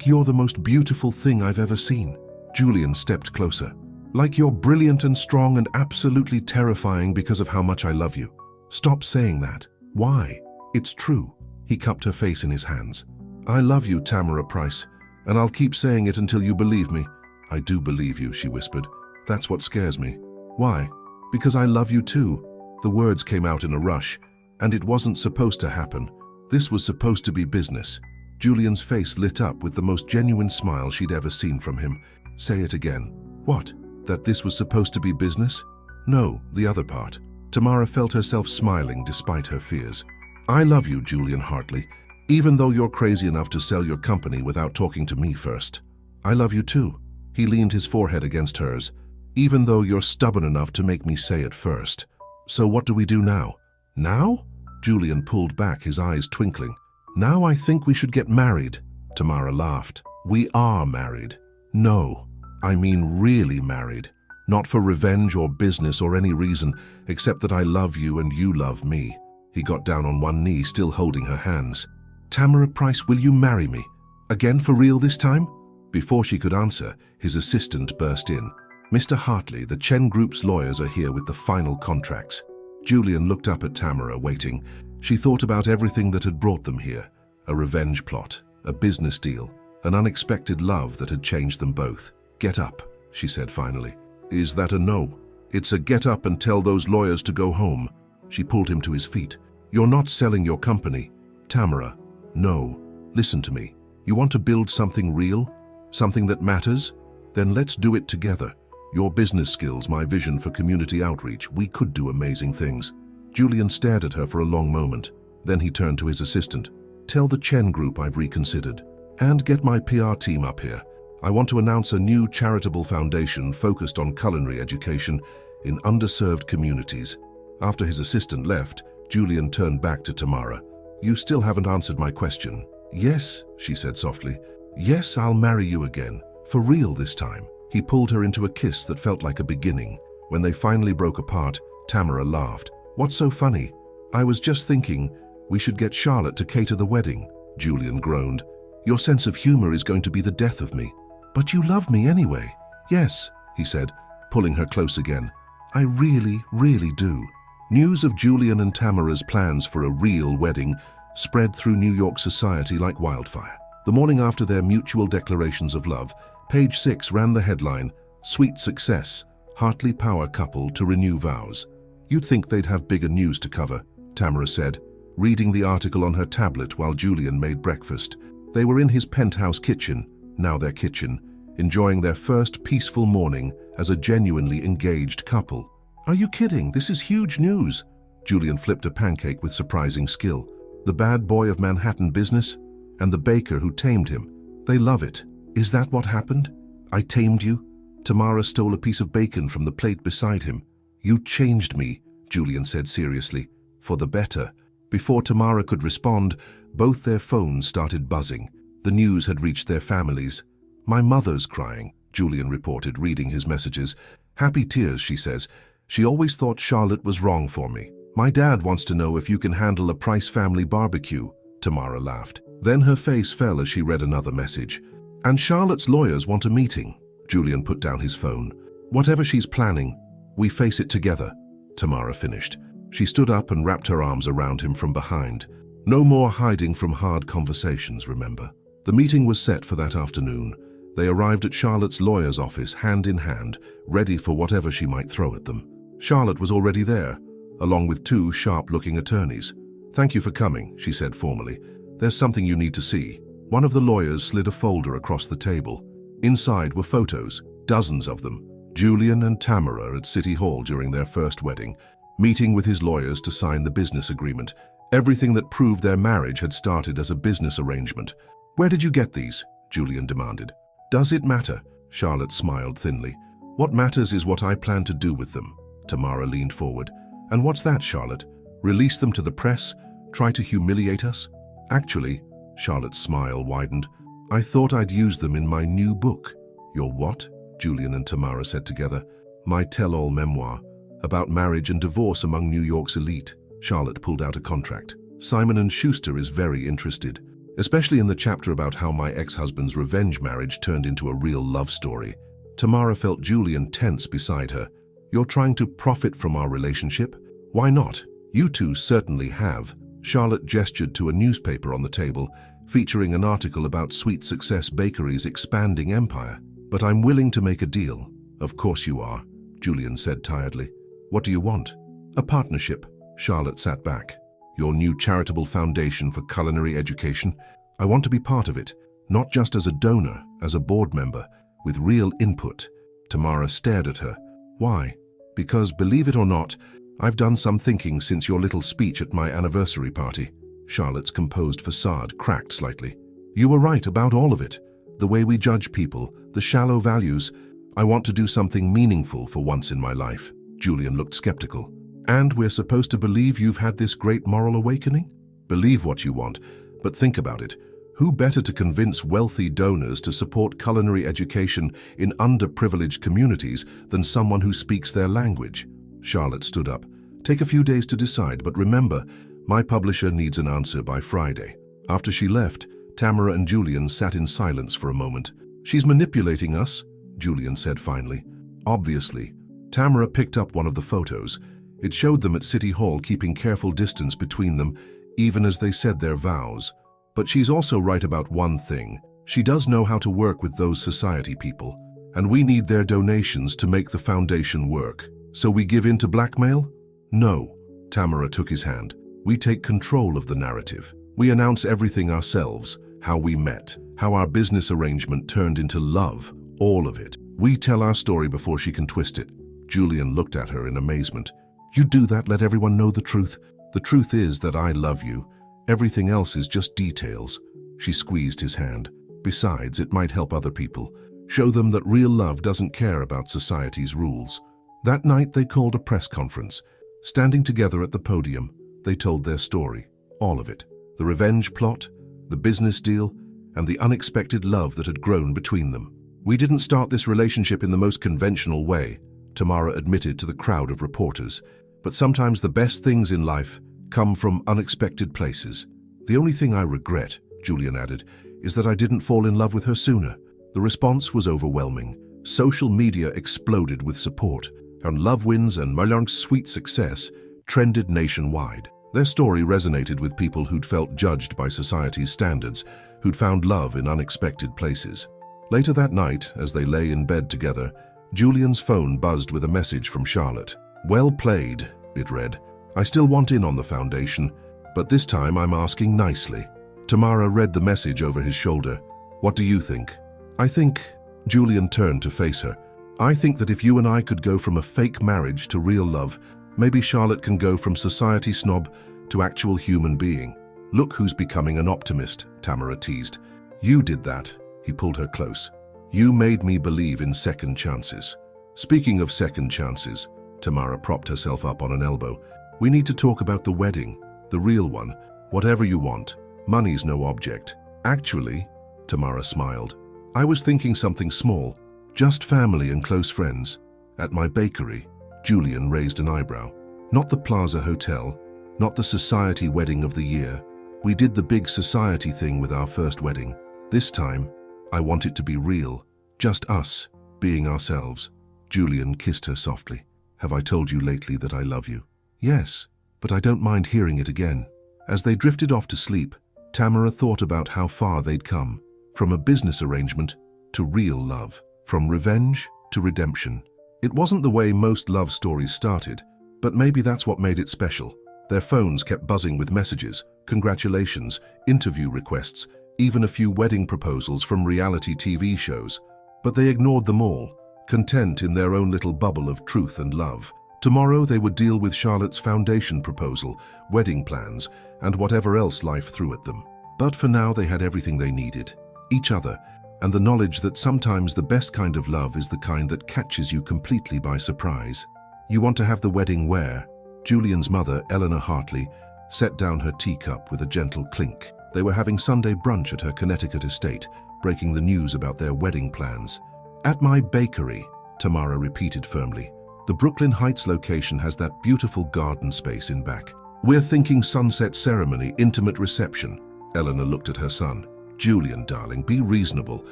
you're the most beautiful thing I've ever seen. Julian stepped closer. Like you're brilliant and strong and absolutely terrifying because of how much I love you. Stop saying that. Why? It's true. He cupped her face in his hands. I love you, Tamara Price, and I'll keep saying it until you believe me. I do believe you, she whispered. That's what scares me. Why? Because I love you too. The words came out in a rush, and it wasn't supposed to happen. This was supposed to be business. Julian's face lit up with the most genuine smile she'd ever seen from him. Say it again. What? That this was supposed to be business? No, the other part. Tamara felt herself smiling despite her fears. I love you, Julian Hartley, even though you're crazy enough to sell your company without talking to me first. I love you too. He leaned his forehead against hers. Even though you're stubborn enough to make me say it first. So what do we do now? Now? Julian pulled back, his eyes twinkling. Now I think we should get married. Tamara laughed. We are married. No, I mean really married. Not for revenge or business or any reason, except that I love you and you love me. He got down on one knee, still holding her hands. Tamara Price, will you marry me? Again for real this time? Before she could answer, his assistant burst in. Mr. Hartley, the Chen Group's lawyers are here with the final contracts. Julian looked up at Tamara, waiting. She thought about everything that had brought them here. A revenge plot, a business deal, an unexpected love that had changed them both. Get up, she said finally. Is that a no? It's a get up and tell those lawyers to go home. She pulled him to his feet. You're not selling your company. Tamara, no. Listen to me. You want to build something real? Something that matters? Then let's do it together. Your business skills, my vision for community outreach, we could do amazing things. Julian stared at her for a long moment. Then he turned to his assistant. Tell the Chen Group I've reconsidered. And get my PR team up here. I want to announce a new charitable foundation focused on culinary education in underserved communities. After his assistant left, Julian turned back to Tamara. You still haven't answered my question. Yes, she said softly. Yes, I'll marry you again. For real this time. He pulled her into a kiss that felt like a beginning. When they finally broke apart, Tamara laughed. What's so funny? I was just thinking, we should get Charlotte to cater the wedding. Julian groaned. Your sense of humor is going to be the death of me. But you love me anyway. Yes, he said, pulling her close again. I really, really do. News of Julian and Tamara's plans for a real wedding spread through New York society like wildfire. The morning after their mutual declarations of love, Page 6 ran the headline, Sweet Success, Hartley Power Couple to Renew Vows. You'd think they'd have bigger news to cover, Tamara said, reading the article on her tablet while Julian made breakfast. They were in his penthouse kitchen, now their kitchen, enjoying their first peaceful morning as a genuinely engaged couple. Are you kidding? This is huge news. Julian flipped a pancake with surprising skill. The bad boy of Manhattan business and the baker who tamed him. They love it. Is that what happened? I tamed you? Tamara stole a piece of bacon from the plate beside him. You changed me, Julian said seriously, for the better. Before Tamara could respond, both their phones started buzzing. The news had reached their families. My mother's crying, Julian reported, reading his messages. Happy tears, she says. She always thought Charlotte was wrong for me. My dad wants to know if you can handle a Price family barbecue, Tamara laughed. Then her face fell as she read another message. And Charlotte's lawyers want a meeting. Julian put down his phone. Whatever she's planning, we face it together. Tamara finished. She stood up and wrapped her arms around him from behind. No more hiding from hard conversations, remember. The meeting was set for that afternoon. They arrived at Charlotte's lawyer's office, hand in hand, ready for whatever she might throw at them. Charlotte was already there, along with two sharp-looking attorneys. "Thank you for coming," she said formally. "There's something you need to see." One of the lawyers slid a folder across the table. Inside were photos, dozens of them. Julian and Tamara at City Hall during their first wedding, meeting with his lawyers to sign the business agreement. Everything that proved their marriage had started as a business arrangement. "Where did you get these?" Julian demanded. "Does it matter?" Charlotte smiled thinly. "What matters is what I plan to do with them." Tamara leaned forward. "And what's that, Charlotte? Release them to the press? Try to humiliate us?" "Actually," Charlotte's smile widened, "I thought I'd use them in my new book." "Your what?" Julian and Tamara said together. "My tell-all memoir about marriage and divorce among New York's elite." Charlotte pulled out a contract. "Simon & Schuster is very interested, especially in the chapter about how my ex-husband's revenge marriage turned into a real love story." Tamara felt Julian tense beside her. "You're trying to profit from our relationship? Why not? You two certainly have." Charlotte gestured to a newspaper on the table, featuring an article about Sweet Success Bakery's expanding empire. "But I'm willing to make a deal." "Of course you are," Julian said tiredly. "What do you want?" "A partnership." Charlotte sat back. "Your new charitable foundation for culinary education? I want to be part of it, not just as a donor, as a board member, with real input." Tamara stared at her. "Why?" "Because, believe it or not, I've done some thinking since your little speech at my anniversary party." Charlotte's composed facade cracked slightly. "You were right about all of it. The way we judge people, the shallow values. I want to do something meaningful for once in my life." Julian looked skeptical. "And we're supposed to believe you've had this great moral awakening?" "Believe what you want, but think about it. Who better to convince wealthy donors to support culinary education in underprivileged communities than someone who speaks their language?" Charlotte stood up. "Take a few days to decide, but remember, my publisher needs an answer by Friday." After she left, Tamara and Julian sat in silence for a moment. "She's manipulating us," Julian said finally. "Obviously." Tamara picked up one of the photos. It showed them at City Hall keeping careful distance between them, even as they said their vows. "But she's also right about one thing. She does know how to work with those society people, and we need their donations to make the foundation work. So we give in to blackmail?" "No." Tamara took his hand. "We take control of the narrative. We announce everything ourselves, how we met, how our business arrangement turned into love, all of it. We tell our story before she can twist it." Julian looked at her in amazement. "You do that, let everyone know the truth?" "The truth is that I love you. Everything else is just details." She squeezed his hand. "Besides, it might help other people. Show them that real love doesn't care about society's rules." That night they called a press conference. Standing together at the podium, they told their story, all of it. The revenge plot, the business deal, and the unexpected love that had grown between them. "We didn't start this relationship in the most conventional way," Tamara admitted to the crowd of reporters. "But sometimes the best things in life come from unexpected places. The only thing I regret," Julian added, "is that I didn't fall in love with her sooner." The response was overwhelming. Social media exploded with support, and Love Wins and Millionaire's Sweet Success trended nationwide. Their story resonated with people who'd felt judged by society's standards, who'd found love in unexpected places. Later that night, as they lay in bed together, Julian's phone buzzed with a message from Charlotte. "Well played," it read. "I still want in on the foundation, but this time I'm asking nicely." Tamara read the message over his shoulder. "What do you think?" "I think," Julian turned to face her, "I think that if you and I could go from a fake marriage to real love, maybe Charlotte can go from society snob to actual human being." "Look who's becoming an optimist," Tamara teased. "You did that." He pulled her close. "You made me believe in second chances." "Speaking of second chances," Tamara propped herself up on an elbow, "we need to talk about the wedding, the real one, whatever you want. Money's no object." "Actually," Tamara smiled, "I was thinking something small. Just family and close friends. At my bakery." Julian raised an eyebrow. "Not the Plaza Hotel, not the society wedding of the year. We did the big society thing with our first wedding. This time, I want it to be real. Just us, being ourselves. Julian kissed her softly. Have I told you lately that I love you? Yes, but I don't mind hearing it again. As they drifted off to sleep, Tamara thought about how far they'd come. From a business arrangement to real love. From revenge to redemption. It wasn't the way most love stories started, but maybe that's what made it special. Their phones kept buzzing with messages, congratulations, interview requests, even a few wedding proposals from reality TV shows. But they ignored them all, content in their own little bubble of truth and love. Tomorrow they would deal with Charlotte's foundation proposal, wedding plans, and whatever else life threw at them. But for now they had everything they needed. Each other, and the knowledge that sometimes the best kind of love is the kind that catches you completely by surprise. You want to have the wedding where? Julian's mother, Eleanor Hartley, set down her teacup with a gentle clink. They were having Sunday brunch at her Connecticut estate, breaking the news about their wedding plans. At my bakery, Tamara repeated firmly. The Brooklyn Heights location has that beautiful garden space in back. We're thinking sunset ceremony, intimate reception. Eleanor looked at her son. Julian, darling, be reasonable.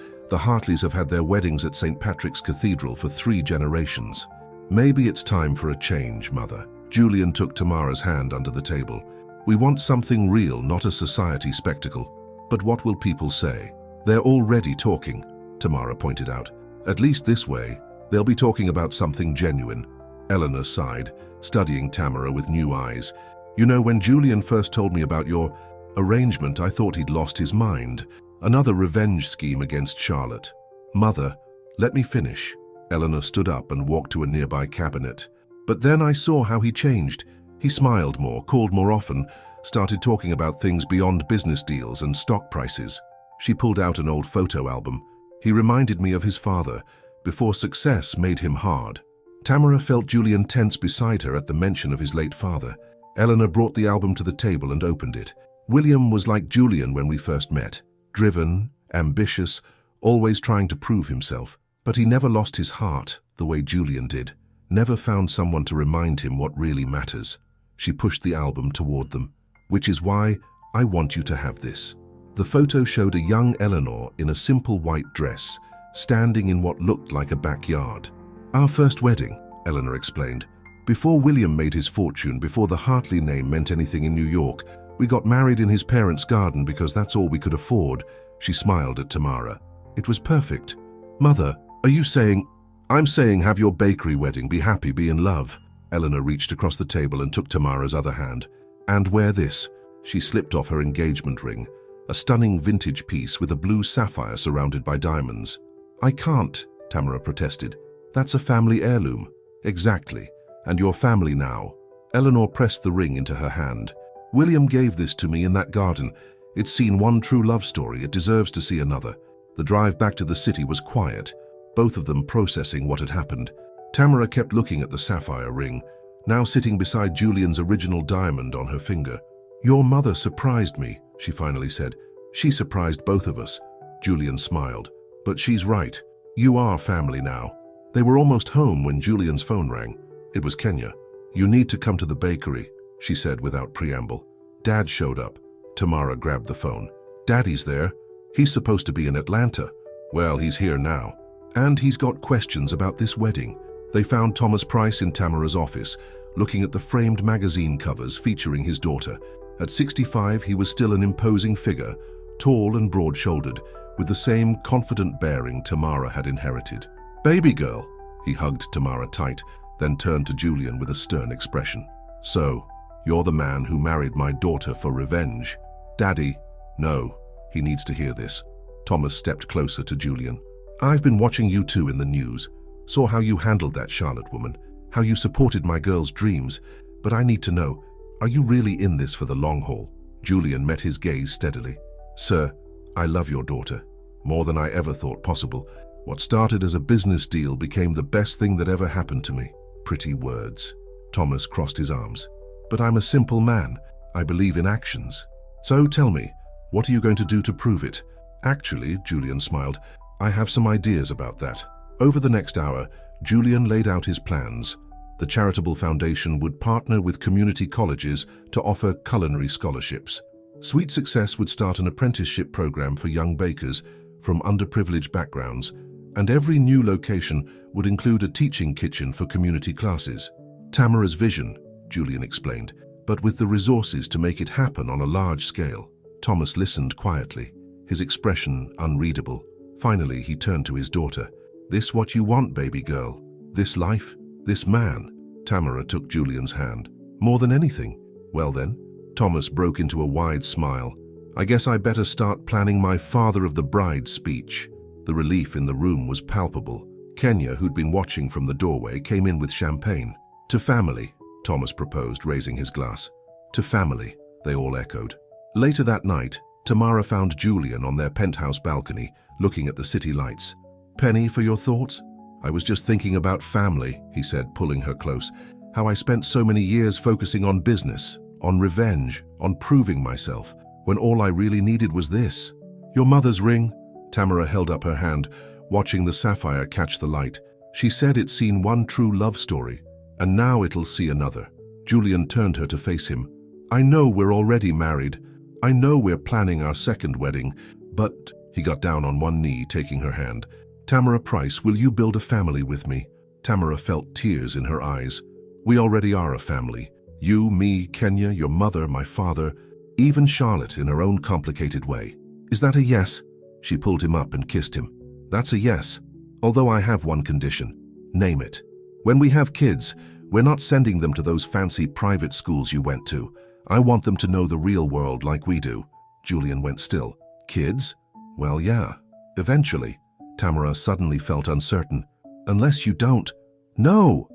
The Hartleys have had their weddings at St. Patrick's Cathedral for 3 generations. Maybe it's time for a change, Mother. Julian took Tamara's hand under the table. We want something real, not a society spectacle. But what will people say? They're already talking, Tamara pointed out. At least this way, they'll be talking about something genuine. Eleanor sighed, studying Tamara with new eyes. You know, when Julian first told me about your arrangement, I thought he'd lost his mind. Another revenge scheme against Charlotte. Mother, let me finish. Eleanor stood up and walked to a nearby cabinet. But then I saw how he changed. He smiled more, called more often, started talking about things beyond business deals and stock prices. She pulled out an old photo album. He reminded me of his father, before success made him hard. Tamara felt Julian tense beside her at the mention of his late father. Eleanor brought the album to the table and opened it. William was like Julian when we first met. Driven, ambitious, always trying to prove himself. But he never lost his heart the way Julian did. Never found someone to remind him what really matters. She pushed the album toward them. Which is why I want you to have this. The photo showed a young Eleanor in a simple white dress, standing in what looked like a backyard. Our first wedding, Eleanor explained. Before William made his fortune, before the Hartley name meant anything in New York, we got married in his parents' garden because that's all we could afford. She smiled at Tamara. It was perfect. Mother, are you saying? I'm saying have your bakery wedding, be happy, be in love. Eleanor reached across the table and took Tamara's other hand. And wear this. She slipped off her engagement ring, a stunning vintage piece with a blue sapphire surrounded by diamonds. I can't, Tamara protested. That's a family heirloom. Exactly. And your family now. Eleanor pressed the ring into her hand. William gave this to me in that garden. It's seen one true love story. It deserves to see another. The drive back to the city was quiet, both of them processing what had happened. Tamara kept looking at the sapphire ring, now sitting beside Julian's original diamond on her finger. Your mother surprised me, she finally said. She surprised both of us. Julian smiled. But she's right. You are family now. They were almost home when Julian's phone rang. It was Kenya. You need to come to the bakery, she said without preamble. Dad showed up. Tamara grabbed the phone. Daddy's there. He's supposed to be in Atlanta. Well, he's here now. And he's got questions about this wedding. They found Thomas Price in Tamara's office, looking at the framed magazine covers featuring his daughter. At 65, he was still an imposing figure, tall and broad-shouldered, with the same confident bearing Tamara had inherited. Baby girl, he hugged Tamara tight, then turned to Julian with a stern expression. So, you're the man who married my daughter for revenge. Daddy, no, he needs to hear this. Thomas stepped closer to Julian. I've been watching you two in the news, saw how you handled that Charlotte woman, how you supported my girl's dreams, but I need to know, are you really in this for the long haul? Julian met his gaze steadily. Sir, I love your daughter, more than I ever thought possible. What started as a business deal became the best thing that ever happened to me. Pretty words. Thomas crossed his arms. But I'm a simple man. I believe in actions. So tell me, what are you going to do to prove it? Actually, Julian smiled, I have some ideas about that. Over the next hour, Julian laid out his plans. The charitable foundation would partner with community colleges to offer culinary scholarships. Sweet Success would start an apprenticeship program for young bakers, from underprivileged backgrounds, and every new location would include a teaching kitchen for community classes. Tamara's vision, Julian explained, but with the resources to make it happen on a large scale. Thomas listened quietly, his expression unreadable. Finally, he turned to his daughter. "This what you want, baby girl? This life? This man?" Tamara took Julian's hand. "More than anything." "Well then," Thomas broke into a wide smile, "I guess I better start planning my father of the bride speech." The relief in the room was palpable. Kenya, who'd been watching from the doorway, came in with champagne. "To family," Thomas proposed, raising his glass. "To family," they all echoed. Later that night, Tamara found Julian on their penthouse balcony, looking at the city lights. "Penny, for your thoughts?" "I was just thinking about family," he said, pulling her close. "How I spent so many years focusing on business, on revenge, on proving myself, when all I really needed was this." "Your mother's ring?" Tamara held up her hand, watching the sapphire catch the light. "She said it's seen one true love story, and now it'll see another." Julian turned her to face him. "I know we're already married. I know we're planning our second wedding, but—" He got down on one knee, taking her hand. "Tamara Price, will you build a family with me?" Tamara felt tears in her eyes. "We already are a family. You, me, Kenya, your mother, my father, even Charlotte in her own complicated way. Is that a yes?" She pulled him up and kissed him. "That's a yes, although I have one condition." "Name it." "When we have kids, we're not sending them to those fancy private schools you went to. I want them to know the real world like we do." Julian went still. "Kids?" "Well, yeah. Eventually." Tamara suddenly felt uncertain. "Unless you don't—" "No,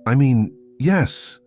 yes.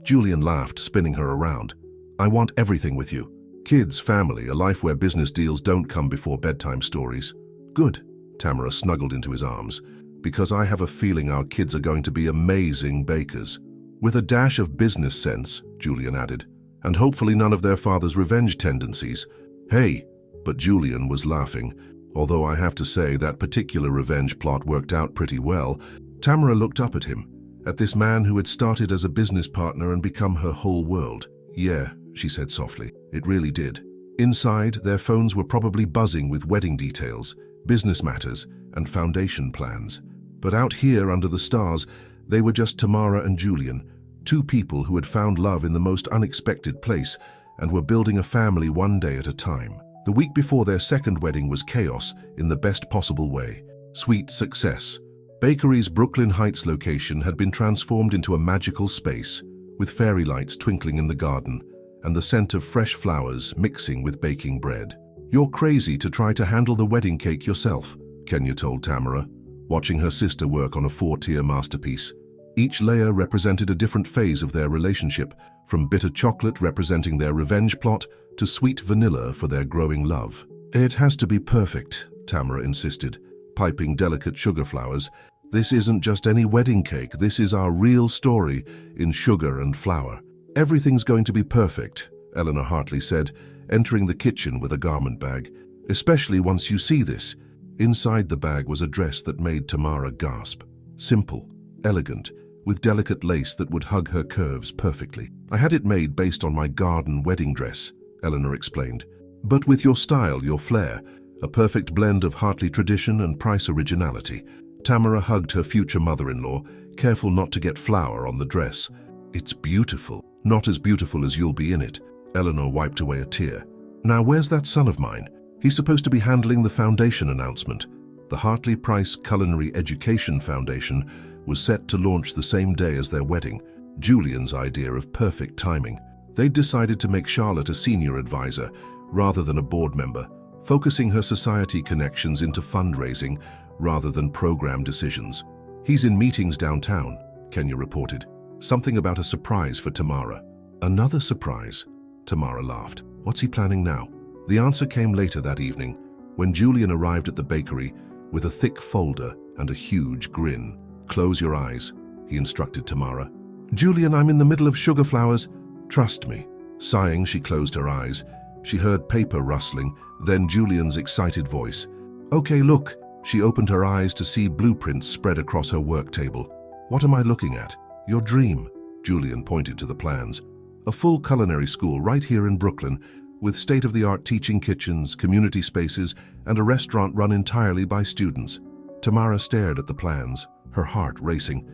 Julian laughed, spinning her around. "I want everything with you. Kids, family, a life where business deals don't come before bedtime stories." "Good." Tamara snuggled into his arms. "Because I have a feeling our kids are going to be amazing bakers." "With a dash of business sense," Julian added. "And hopefully none of their father's revenge tendencies." "Hey!" But Julian was laughing. Although I have to say that particular revenge plot worked out pretty well. Tamara looked up at him, at this man who had started as a business partner and become her whole world. "Yeah," she said softly, "it really did." Inside, their phones were probably buzzing with wedding details, business matters, and foundation plans. But out here under the stars, they were just Tamara and Julian, two people who had found love in the most unexpected place and were building a family one day at a time. The week before their second wedding was chaos in the best possible way. Sweet success. Bakery's Brooklyn Heights location had been transformed into a magical space, with fairy lights twinkling in the garden and the scent of fresh flowers mixing with baking bread. "You're crazy to try to handle the wedding cake yourself," Kenya told Tamara, watching her sister work on a 4-tier masterpiece. Each layer represented a different phase of their relationship, from bitter chocolate representing their revenge plot to sweet vanilla for their growing love. "It has to be perfect," Tamara insisted, piping delicate sugar flowers. "This isn't just any wedding cake, this is our real story in sugar and flour." "Everything's going to be perfect," Eleanor Hartley said, entering the kitchen with a garment bag. "Especially once you see this." Inside the bag was a dress that made Tamara gasp. Simple, elegant, with delicate lace that would hug her curves perfectly. "I had it made based on my garden wedding dress," Eleanor explained. "But with your style, your flair, a perfect blend of Hartley tradition and Price originality." Tamara hugged her future mother-in-law, careful not to get flour on the dress. "It's beautiful. Not as beautiful as you'll be in it." Eleanor wiped away a tear. "Now where's that son of mine? He's supposed to be handling the foundation announcement." The Hartley Price Culinary Education Foundation was set to launch the same day as their wedding, Julian's idea of perfect timing. They'd decided to make Charlotte a senior advisor rather than a board member, focusing her society connections into fundraising rather than program decisions. "He's in meetings downtown," Kenya reported. "Something about a surprise for Tamara." "Another surprise?" Tamara laughed. "What's he planning now?" The answer came later that evening, when Julian arrived at the bakery with a thick folder and a huge grin. "Close your eyes," he instructed Tamara. "Julian, I'm in the middle of sugar flowers." "Trust me." Sighing, she closed her eyes. She heard paper rustling, then Julian's excited voice. "Okay, look." She opened her eyes to see blueprints spread across her work table. "What am I looking at?" "Your dream." Julian pointed to the plans. "A full culinary school right here in Brooklyn, with state-of-the-art teaching kitchens, community spaces, and a restaurant run entirely by students. Tamara stared at the plans, her heart racing.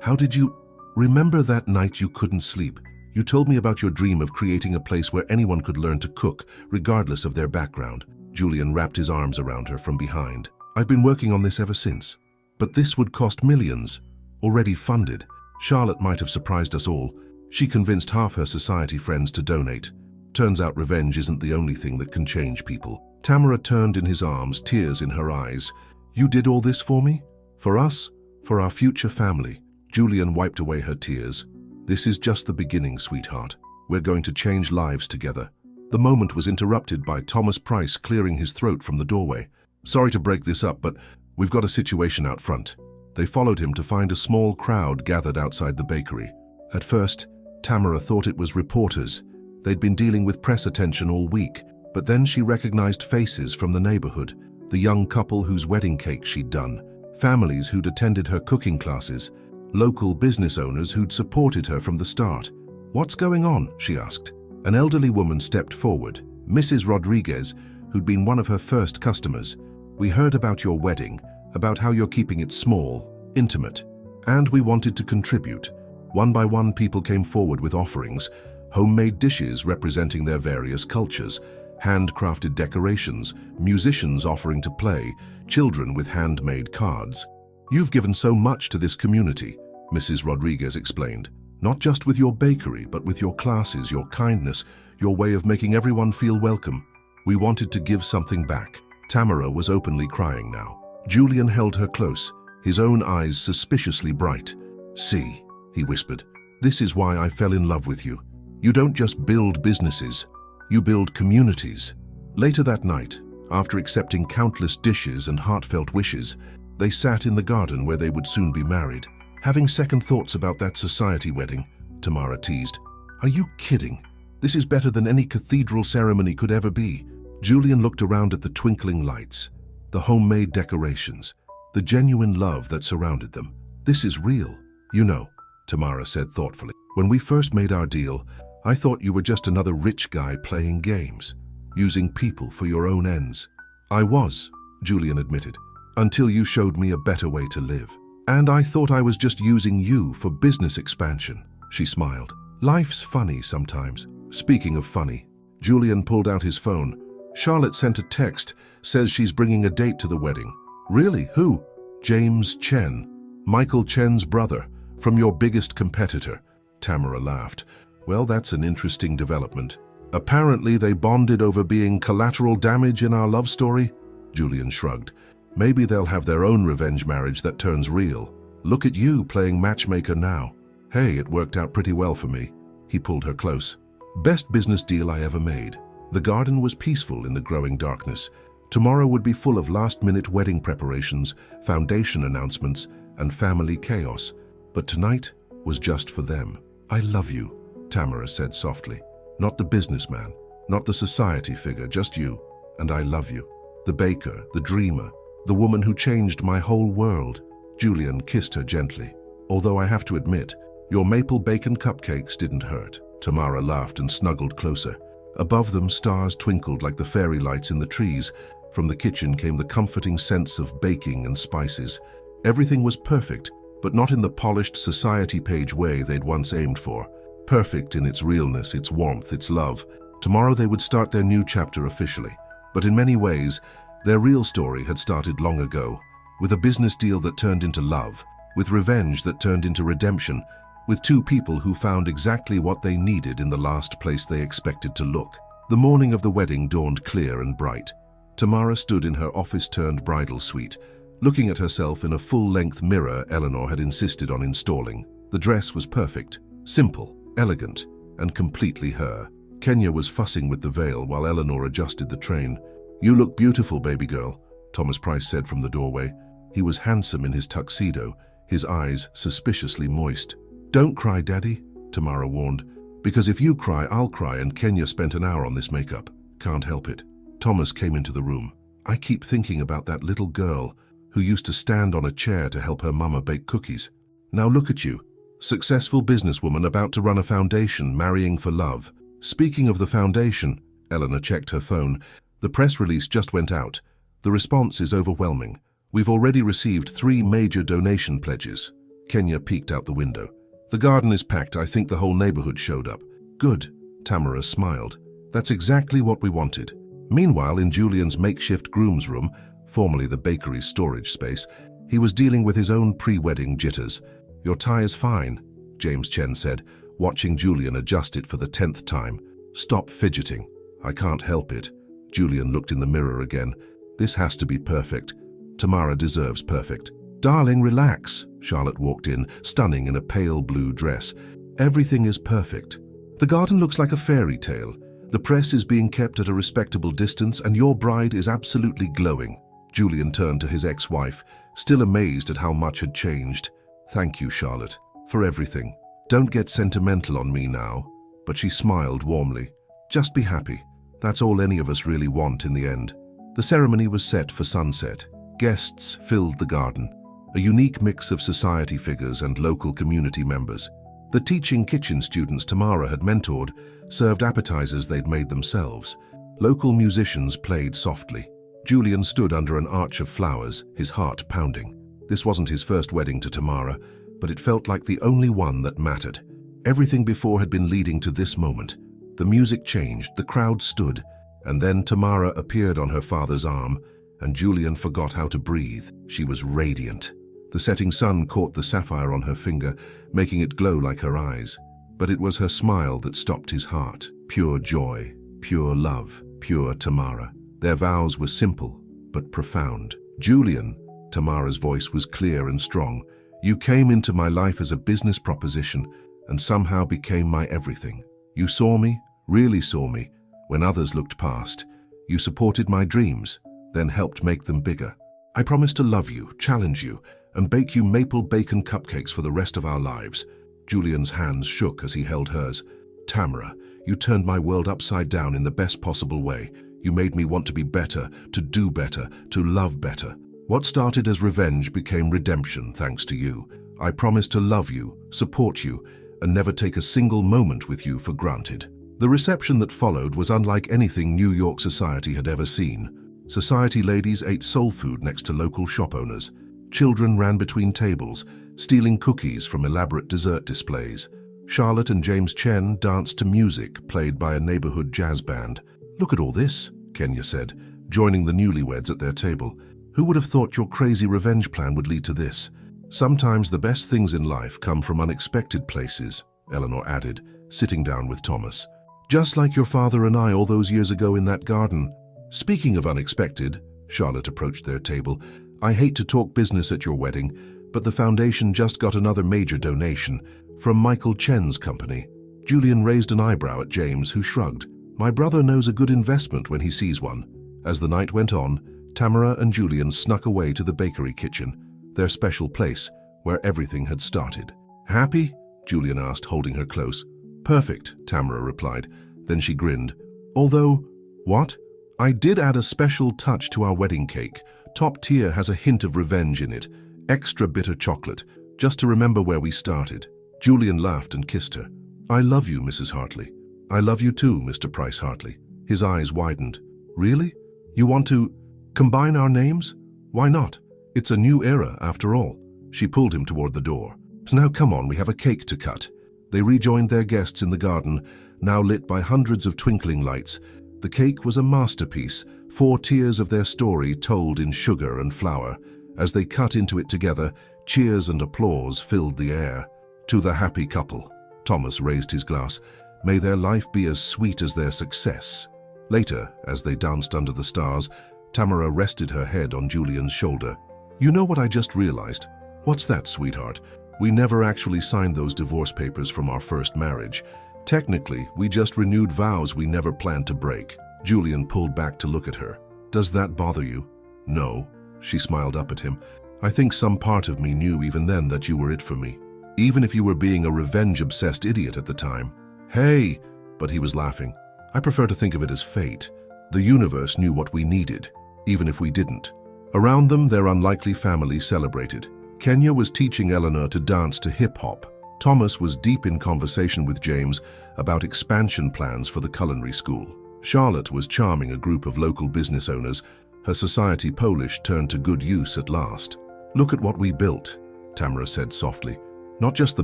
How did you... Remember that night you couldn't sleep? You told me about your dream of creating a place where anyone could learn to cook, regardless of their background. Julian wrapped his arms around her from behind. I've been working on this ever since. But this would cost millions. Already funded. Charlotte might have surprised us all. She convinced half her society friends to donate. Turns out revenge isn't the only thing that can change people. Tamara turned in his arms, tears in her eyes. You did all this for me? For us? For our future family? Julian wiped away her tears. This is just the beginning, sweetheart. We're going to change lives together. The moment was interrupted by Thomas Price clearing his throat from the doorway. Sorry to break this up, but we've got a situation out front. They followed him to find a small crowd gathered outside the bakery. At first, Tamara thought it was reporters. They'd been dealing with press attention all week, but then she recognized faces from the neighborhood. The young couple whose wedding cake she'd done, families who'd attended her cooking classes, local business owners who'd supported her from the start. What's going on? She asked. An elderly woman stepped forward, Mrs. Rodriguez, who'd been one of her first customers. We heard about your wedding, about how you're keeping it small, intimate, and we wanted to contribute. One by one, people came forward with offerings, homemade dishes representing their various cultures, handcrafted decorations, musicians offering to play, children with handmade cards. You've given so much to this community, Mrs. Rodriguez explained. Not just with your bakery, but with your classes, your kindness, your way of making everyone feel welcome. We wanted to give something back. Tamara was openly crying now. Julian held her close, his own eyes suspiciously bright. See, he whispered, this is why I fell in love with you. You don't just build businesses, you build communities. Later that night, after accepting countless dishes and heartfelt wishes, they sat in the garden where they would soon be married. Having second thoughts about that society wedding, Tamara teased. Are you kidding? This is better than any cathedral ceremony could ever be. Julian looked around at the twinkling lights, the homemade decorations, the genuine love that surrounded them. This is real. You know, Tamara said thoughtfully. When we first made our deal, I thought you were just another rich guy playing games, using people for your own ends. I was, Julian admitted, until you showed me a better way to live. And I thought I was just using you for business expansion, she smiled. Life's funny sometimes. Speaking of funny, Julian pulled out his phone. Charlotte sent a text, says she's bringing a date to the wedding. Really? Who? James Chen, Michael Chen's brother, from your biggest competitor. Tamara laughed. Well, that's an interesting development. Apparently they bonded over being collateral damage in our love story? Julian shrugged. Maybe they'll have their own revenge marriage that turns real. Look at you playing matchmaker now. Hey, it worked out pretty well for me. He pulled her close. Best business deal I ever made. The garden was peaceful in the growing darkness. Tomorrow would be full of last-minute wedding preparations, foundation announcements, and family chaos. But tonight was just for them. I love you, Tamara said softly. Not the businessman, not the society figure, just you. And I love you. The baker, the dreamer, the woman who changed my whole world. Julian kissed her gently. Although I have to admit, your maple bacon cupcakes didn't hurt. Tamara laughed and snuggled closer. Above them, stars twinkled like the fairy lights in the trees. From the kitchen came the comforting sense of baking and spices. Everything was perfect, but not in the polished society page way they'd once aimed for. Perfect in its realness, its warmth, its love. Tomorrow they would start their new chapter officially. But in many ways, their real story had started long ago, with a business deal that turned into love, with revenge that turned into redemption, with two people who found exactly what they needed in the last place they expected to look. The morning of the wedding dawned clear and bright. Tamara stood in her office-turned-bridal suite, looking at herself in a full-length mirror Eleanor had insisted on installing. The dress was perfect, simple, elegant, and completely her. Kenya was fussing with the veil while Eleanor adjusted the train. You look beautiful, baby girl, Thomas Price said from the doorway. He was handsome in his tuxedo, his eyes suspiciously moist. Don't cry, Daddy, Tamara warned, because if you cry, I'll cry, and Kenya spent an hour on this makeup. Can't help it. Thomas came into the room. I keep thinking about that little girl who used to stand on a chair to help her mama bake cookies. Now look at you, successful businesswoman about to run a foundation, marrying for love. Speaking of the foundation, Eleanor checked her phone. The press release just went out. The response is overwhelming. We've already received 3 major donation pledges. Kenya peeked out the window. The garden is packed. I think the whole neighborhood showed up. Good, Tamara smiled. That's exactly what we wanted. Meanwhile, in Julian's makeshift groom's room, formerly the bakery's storage space, he was dealing with his own pre-wedding jitters. Your tie is fine, James Chen said, watching Julian adjust it for the 10th time. Stop fidgeting. I can't help it. Julian looked in the mirror again. This has to be perfect. Tamara deserves perfect. Darling, relax. Charlotte walked in, stunning in a pale blue dress. Everything is perfect. The garden looks like a fairy tale. The press is being kept at a respectable distance, and your bride is absolutely glowing. Julian turned to his ex-wife, still amazed at how much had changed. Thank you, Charlotte, for everything. Don't get sentimental on me now. But she smiled warmly. Just be happy. That's all any of us really want in the end. The ceremony was set for sunset. Guests filled the garden, a unique mix of society figures and local community members. The teaching kitchen students Tamara had mentored served appetizers they'd made themselves. Local musicians played softly. Julian stood under an arch of flowers, his heart pounding. This wasn't his first wedding to Tamara, but it felt like the only one that mattered. Everything before had been leading to this moment. The music changed, the crowd stood, and then Tamara appeared on her father's arm, and Julian forgot how to breathe. She was radiant. The setting sun caught the sapphire on her finger, making it glow like her eyes. But it was her smile that stopped his heart. Pure joy, pure love, pure Tamara. Their vows were simple, but profound. Julian, Tamara's voice was clear and strong. You came into my life as a business proposition and somehow became my everything. You saw me, really saw me, when others looked past. You supported my dreams, then helped make them bigger. I promise to love you, challenge you, and bake you maple bacon cupcakes for the rest of our lives. Julian's hands shook as he held hers. Tamara, you turned my world upside down in the best possible way. You made me want to be better, to do better, to love better. What started as revenge became redemption thanks to you. I promise to love you, support you, and never take a single moment with you for granted. The reception that followed was unlike anything New York society had ever seen. Society ladies ate soul food next to local shop owners. Children ran between tables, stealing cookies from elaborate dessert displays. Charlotte and James Chen danced to music played by a neighborhood jazz band. Look at all this, Kenya said, joining the newlyweds at their table. Who would have thought your crazy revenge plan would lead to this? Sometimes the best things in life come from unexpected places, Eleanor added, sitting down with Thomas. Just like your father and I all those years ago in that garden. Speaking of unexpected, Charlotte approached their table. I hate to talk business at your wedding, but the foundation just got another major donation from Michael Chen's company. Julian raised an eyebrow at James, who shrugged. My brother knows a good investment when he sees one. As the night went on, Tamara and Julian snuck away to the bakery kitchen, their special place where everything had started. Happy? Julian asked, holding her close. Perfect, Tamara replied. Then she grinned. Although, what? I did add a special touch to our wedding cake. Top tier has a hint of revenge in it. Extra bitter chocolate, just to remember where we started. Julian laughed and kissed her. I love you, Mrs. Hartley. I love you too, Mr. Price Hartley. His eyes widened. Really? You want to combine our names? Why not? It's a new era, after all. She pulled him toward the door. Now come on, we have a cake to cut. They rejoined their guests in the garden, now lit by hundreds of twinkling lights. The cake was a masterpiece, 4 tiers of their story told in sugar and flour. As they cut into it together, cheers and applause filled the air. To the happy couple, Thomas raised his glass. May their life be as sweet as their success. Later, as they danced under the stars, Tamara rested her head on Julian's shoulder. You know what I just realized? What's that, sweetheart? We never actually signed those divorce papers from our first marriage. Technically, we just renewed vows we never planned to break. Julian pulled back to look at her. Does that bother you? No. She smiled up at him. I think some part of me knew even then that you were it for me. Even if you were being a revenge-obsessed idiot at the time. Hey! But he was laughing. I prefer to think of it as fate. The universe knew what we needed, even if we didn't. Around them, their unlikely family celebrated. Kenya was teaching Eleanor to dance to hip-hop. Thomas was deep in conversation with James about expansion plans for the culinary school. Charlotte was charming a group of local business owners. Her society Polish turned to good use at last. "Look at what we built," Tamara said softly. "Not just the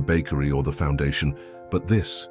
bakery or the foundation, but this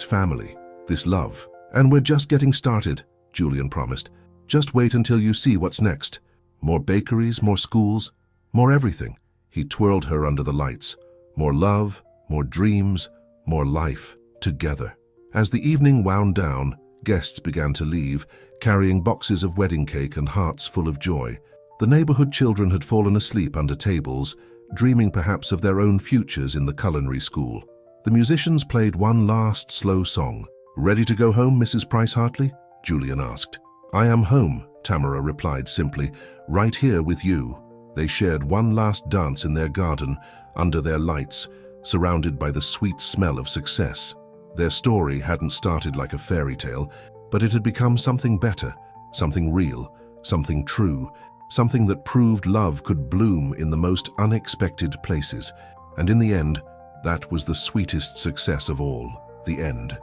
family, this love. And we're just getting started," Julian promised. "Just wait until you see what's next. More bakeries, more schools, more everything." He twirled her under the lights. More love, more dreams, more life, together. As the evening wound down, guests began to leave, carrying boxes of wedding cake and hearts full of joy. The neighborhood children had fallen asleep under tables, dreaming perhaps of their own futures in the culinary school. The musicians played one last slow song. "Ready to go home, Mrs. Price Hartley?" Julian asked. "I am home," Tamara replied simply, "right here with you." They shared one last dance in their garden, under their lights, surrounded by the sweet smell of success. Their story hadn't started like a fairy tale, but it had become something better, something real, something true, something that proved love could bloom in the most unexpected places. And in the end, that was the sweetest success of all, the end.